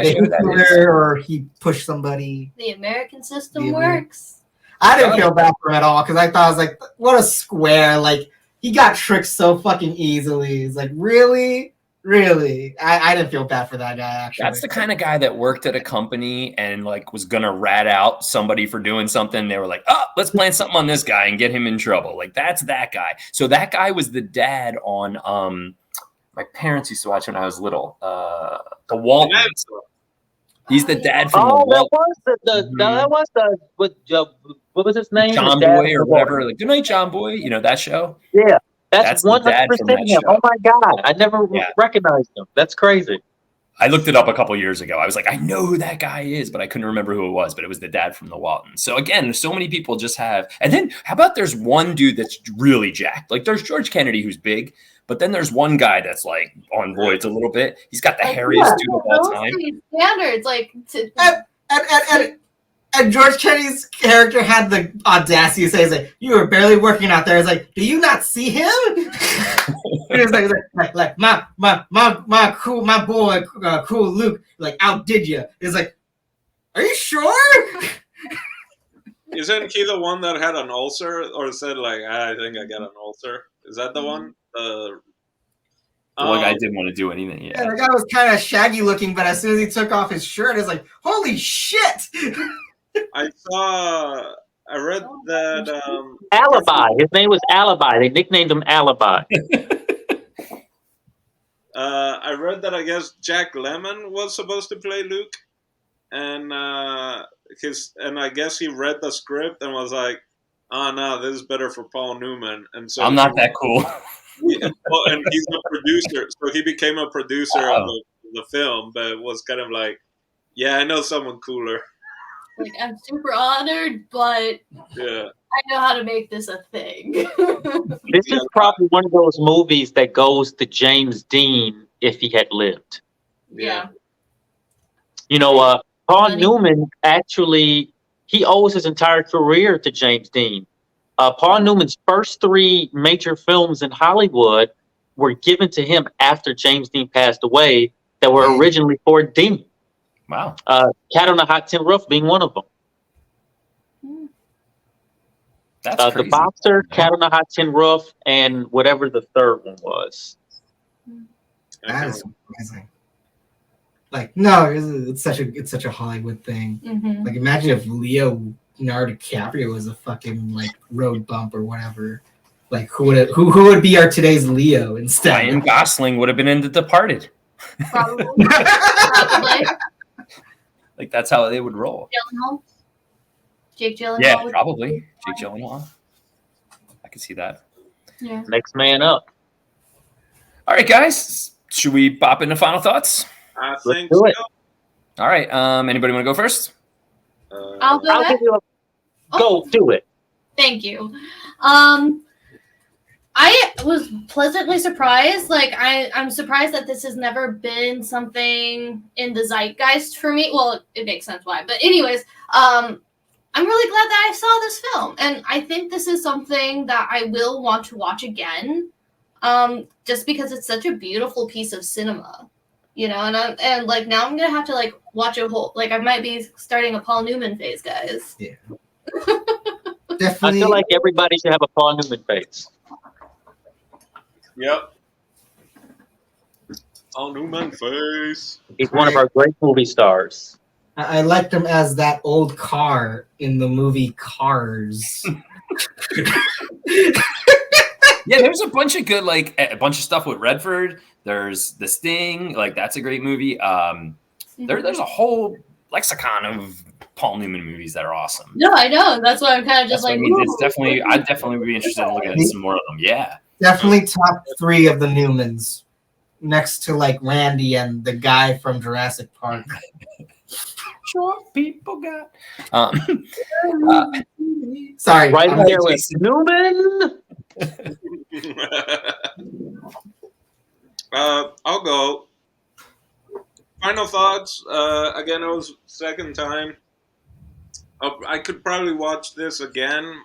or he pushed somebody. The American system works. I didn't feel bad for him at all because I thought I was like, what a square. Like, he got tricked so fucking easily. It's like, really? Really? I didn't feel bad for that guy, actually. That's the kind of guy that worked at a company and like was going to rat out somebody for doing something. They were like, oh, let's plant something on this guy and get him in trouble. Like, that's that guy. So that guy was the dad on my parents used to watch when I was little. The Waltons. He's the dad from the Waltons. That was what was his name? John Boy or whatever. Like, good night, John Boy. You know that show? Yeah, that's 100% him. Show. Oh my god, I never recognized him. That's crazy. I looked it up a couple years ago. I was like, I know who that guy is, but I couldn't remember who it was. But it was the dad from the Waltons. So again, so many people just have. And then how about there's one dude that's really jacked? Like there's George Kennedy who's big, but then there's one guy that's like on roids a little bit. He's got the hairiest dude of all time. Standards, like. And George Kennedy's character had the audacity to say, "He's like, you were barely working out there." It's like, do you not see him? He's like my boy, cool Luke, like outdid you. It's like, are you sure? Isn't he the one that had an ulcer or said like, I think I got an ulcer? Is that the one? The one guy didn't want to do anything. Yeah, the guy was kind of shaggy looking, but as soon as he took off his shirt, it's like, holy shit! I read that Alibi. His name was Alibi. They nicknamed him Alibi. I read that I guess Jack Lemmon was supposed to play Luke, and I guess he read the script and was like, "Oh no, this is better for Paul Newman." And so I'm not that cool. And he's a producer, so he became a producer of the film, but was kind of like, "Yeah, I know someone cooler." Like, I'm super honored, but yeah, I know how to make this a thing. This is probably one of those movies that goes to James Dean if he had lived. Yeah. You know, Paul Newman actually, he owes his entire career to James Dean. Paul Newman's first 3 major films in Hollywood were given to him after James Dean passed away that were originally for Dean. Wow. Cat on a Hot Tin Roof being one of them. That's crazy. The Boxer, Cat on a Hot Tin Roof, and whatever the third one was. That is amazing. Like, no, it's such a Hollywood thing. Mm-hmm. Like, imagine if Leonardo DiCaprio was a fucking like road bump or whatever. Like, who would be our today's Leo instead? Ryan Gosling would have been in The Departed. Probably. Like that's how they would roll. Jake Gyllenhaal. Yeah, probably Jake Gyllenhaal. I can see that. Yeah. Next man up. All right, guys. Should we pop into final thoughts? I think do it. so. All right. Anybody want to go first? I'll go. Go do it. Thank you. I was pleasantly surprised. Like I'm surprised that this has never been something in the zeitgeist for me. Well, it makes sense why. But anyways, I'm really glad that I saw this film, and I think this is something that I will want to watch again. Just because it's such a beautiful piece of cinema, you know. And like now I'm gonna have to like watch a whole. Like I might be starting a Paul Newman phase, guys. Yeah. I Definitely. feel like everybody should have a Paul Newman face. Yep. Oh, Newman face. He's one of our great movie stars. I liked him as that old car in the movie Cars. Yeah, there's a bunch of good, like a bunch of stuff with Redford. There's The Sting, like that's a great movie. There's a whole lexicon of Paul Newman movies that are awesome. No, I know. That's why I'm kind of just That's what like. I mean. It's "Ooh." definitely, I'd definitely be interested in looking at some more of them. Yeah. Definitely top 3 of the Newmans, next to like Randy and the guy from Jurassic Park. Sure, people got. Sorry, Right I'm there with Jason. Newman. I'll go. Final thoughts. Again, it was second time. I could probably watch this again.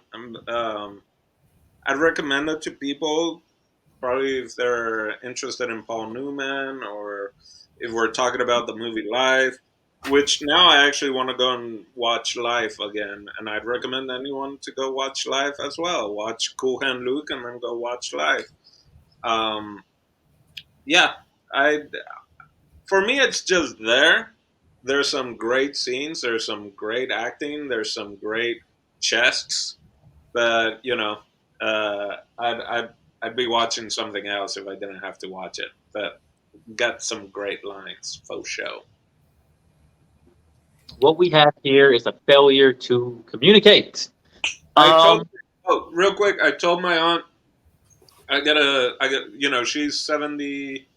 I'd recommend it to people, probably if they're interested in Paul Newman or if we're talking about the movie Life, which now I actually want to go and watch Life again. And I'd recommend anyone to go watch Life as well. Watch Cool Hand Luke and then go watch Life. Yeah, for me, it's just there. There's some great scenes. There's some great acting. There's some great chests. But I'd be watching something else if I didn't have to watch it. But got some great lines, faux show. What we have here is a failure to communicate. Real quick, I told my aunt she's 70,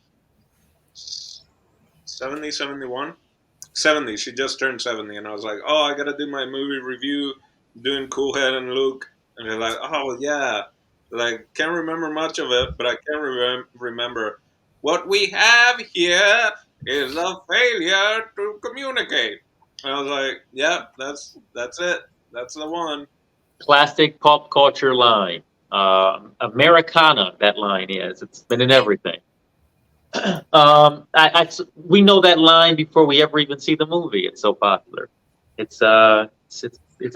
71. 70. She just turned 70, and I was like, oh, I gotta do my movie review, doing Cool Head and Luke, and they're like, oh yeah, like can't remember much of it, but I can remember what we have here is a failure to communicate. And I was like, yeah, that's it, that's the one. Classic pop culture line. Americana, that line is. It's been in everything. We know that line before we ever even see the movie. It's so popular. It's a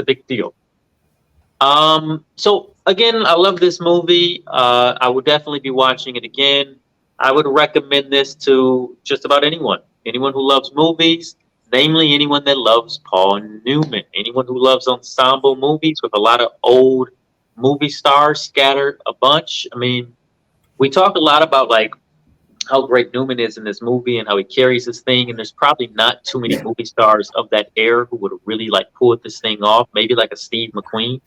big deal. So again, I love this movie. I would definitely be watching it again. I would recommend this to just about anyone who loves movies, namely anyone that loves Paul Newman, anyone who loves ensemble movies with a lot of old movie stars scattered a bunch. I mean, we talk a lot about like how great Newman is in this movie and how he carries this thing, and there's probably not too many movie stars of that era who would have really like pulled this thing off. Maybe like a Steve McQueen,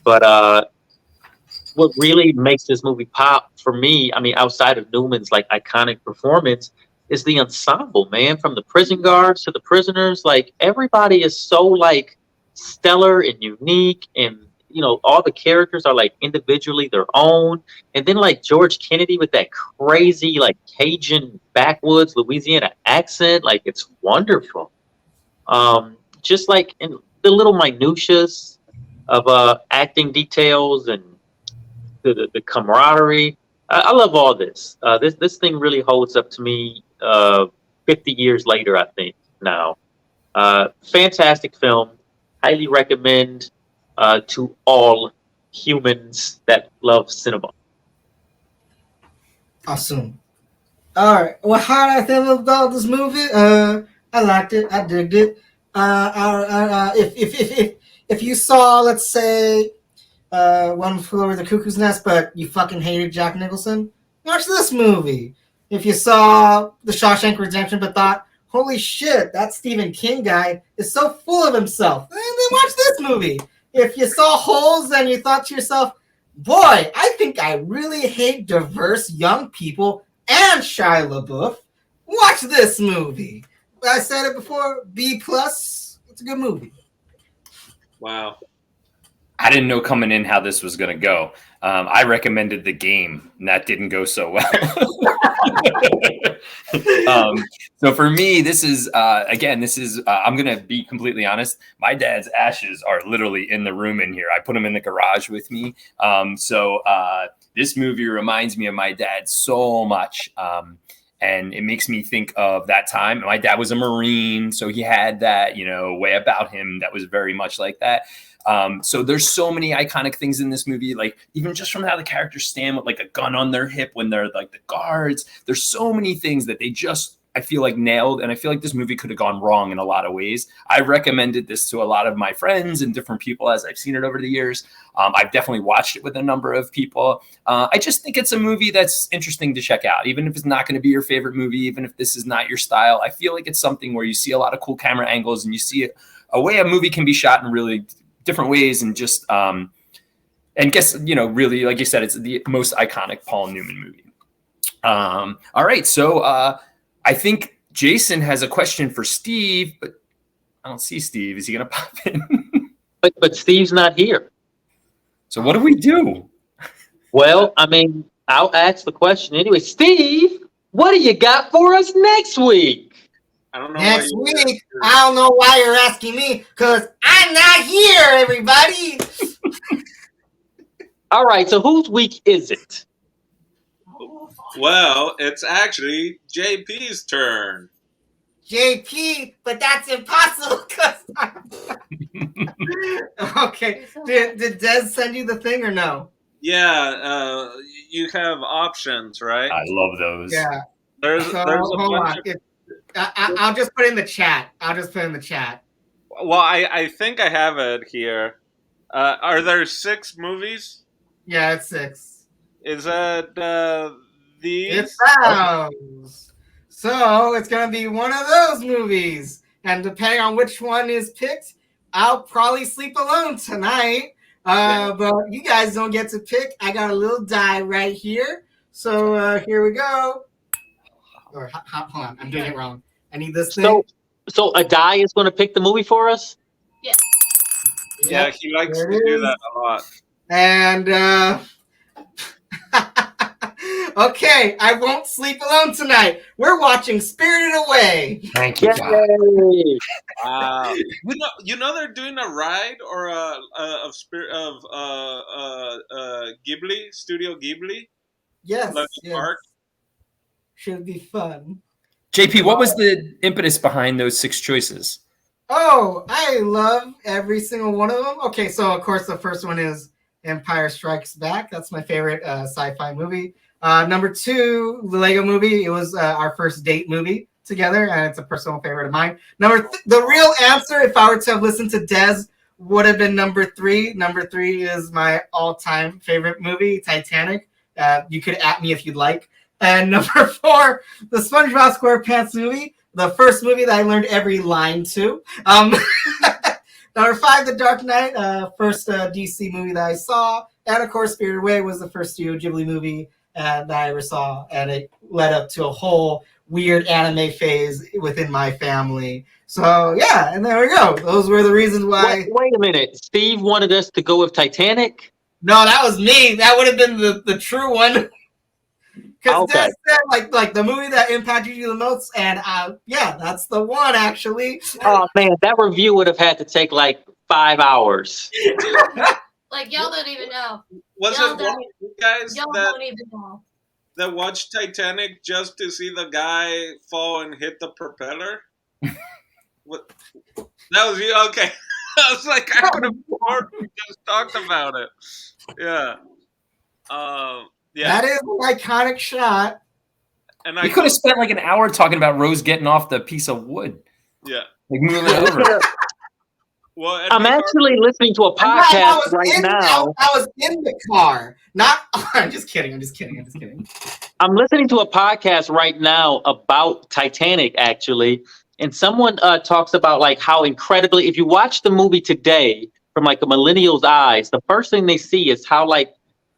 but what really makes this movie pop for me, I mean, outside of Newman's like iconic performance, is the ensemble, man. From the prison guards to the prisoners, like everybody is so like stellar and unique, and all the characters are like individually their own. And then like George Kennedy with that crazy like Cajun backwoods Louisiana accent, like it's wonderful. Just like in the little minutiae of acting details and the camaraderie. I love all this. This thing really holds up to me 50 years later, I think, now. Fantastic film. Highly recommend to all humans that love cinema. Awesome. All right. Well, how did I feel about this movie? I liked it. I digged it. If you saw, let's say, One Flew Over the Cuckoo's Nest, but you fucking hated Jack Nicholson, watch this movie. If you saw The Shawshank Redemption, but thought, holy shit, that Stephen King guy is so full of himself, then watch this movie. If you saw Holes and you thought to yourself, boy, I think I really hate diverse young people and Shia LaBeouf, watch this movie. I said it before, B+, it's a good movie. Wow. I didn't know coming in how this was going to go. I recommended The Game, and that didn't go so well. So for me, this is I'm going to be completely honest. My dad's ashes are literally in the room in here. I put them in the garage with me. This movie reminds me of my dad so much. And it makes me think of that time. My dad was a Marine, so he had that, way about him that was very much like that. So there's so many iconic things in this movie, like even just from how the characters stand with like a gun on their hip when they're like the guards. There's so many things that I feel like nailed, and I feel like this movie could have gone wrong in a lot of ways. I recommended this to a lot of my friends and different people as I've seen it over the years. I've definitely watched it with a number of people. I just think it's a movie that's interesting to check out, even if it's not going to be your favorite movie, even if this is not your style. I feel like it's something where you see a lot of cool camera angles and you see a way a movie can be shot in really different ways, and just really, like you said, it's the most iconic Paul Newman movie. All right, so I think Jason has a question for Steve, but I don't see Steve. Is he gonna pop in? But Steve's not here. So what do we do? Well, I mean, I'll ask the question anyway. Steve, what do you got for us next week? I don't know. Next week, I don't know why you're asking me, because I'm not here, everybody. All right, so whose week is it? Well, it's actually JP's turn. JP, but that's impossible because Okay. Did Des send you the thing or no? Yeah, you have options, right? I love those. Yeah. There's a hold bunch on. I'll just put it in the chat. Well, I think I have it here. Are there 6 movies? Yeah, it's 6. Is that these? It's those. So it's gonna be one of those movies, and depending on which one is picked, I'll probably sleep alone tonight. But you guys don't get to pick. I got a little die right here. So here we go. Or hold on, I'm doing it wrong. I need this thing. So a die is going to pick the movie for us? Yes. Yeah, he likes to do that a lot. And okay, I won't sleep alone tonight. We're watching Spirited Away. Thank you, God. Yay! Wow. You know they're doing a ride or Ghibli, Studio Ghibli. Yes. Park. Should be fun. JP, what was the impetus behind those 6 choices? Oh, I love every single one of them. Okay, so of course the first one is Empire Strikes Back. That's my favorite sci-fi movie. Number 2, the Lego Movie. It was our first date movie together, and it's a personal favorite of mine. The real answer, if I were to have listened to Des, would have been number 3. Number 3 is my all-time favorite movie, Titanic. You could at me if you'd like. And number 4, the SpongeBob SquarePants movie, the first movie that I learned every line to. Number 5, The Dark Knight, first DC movie that I saw. And of course, Spirited Away was the first Studio Ghibli movie that I ever saw. And it led up to a whole weird anime phase within my family. So yeah, and there we go. Those were the reasons why. Wait a minute. Steve wanted us to go with Titanic? No, that was me. That would have been the true one. Because Des said like the movie that impacted you the most, and yeah, that's the one actually. Oh man, that review would have had to take like 5 hours. Like y'all don't even know. Was Y'all it one of you guys don't even know. that watched Titanic just to see the guy fall and hit the propeller? What? That was you? Okay. I was like, I could have sworn we just talked about it. Yeah. Yeah. That is an iconic shot. And We could have spent like an hour talking about Rose getting off the piece of wood. Yeah. Like moving over. Well, I'm actually listening to a podcast right now. I was in the car. Not. I'm just kidding. I'm listening to a podcast right now about Titanic, actually, and someone talks about like how incredibly, if you watch the movie today from like a millennial's eyes, the first thing they see is how like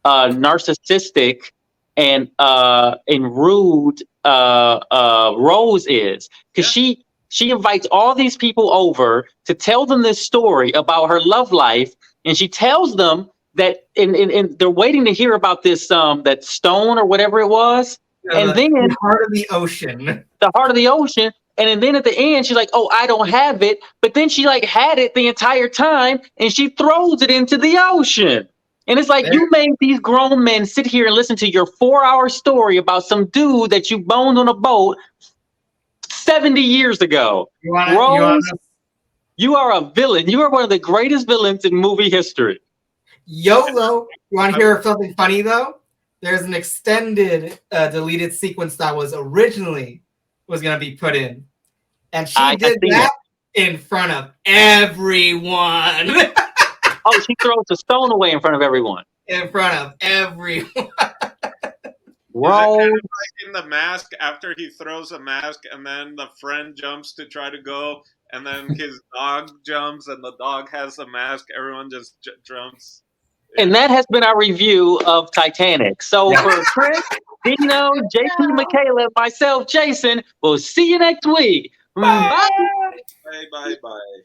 narcissistic and rude Rose is, because she invites all these people over to tell them this story about her love life, and she tells them that, and they're waiting to hear about this that stone or whatever it was, and then the heart of the ocean. the heart of the ocean. And then at the end, she's like, "Oh, I don't have it." But then she like had it the entire time, and she throws it into the ocean. And it's like, you made these grown men sit here and listen to your 4-hour story about some dude that you boned on a boat 70 years ago. Rose, you are a villain. You are one of the greatest villains in movie history. YOLO. You want to hear something funny though? There's an extended deleted sequence that was originally going to be put in, and she did that in front of everyone. Oh, she throws the stone away in front of everyone. In front of everyone. Whoa. Kind of like in The Mask, after he throws a mask and then the friend jumps to try to go, and then his dog jumps and the dog has the mask, everyone just jumps. And that has been our review of Titanic. So for Chris, Dino, JP, Michaela, myself, Jason, we'll see you next week. Bye. Bye.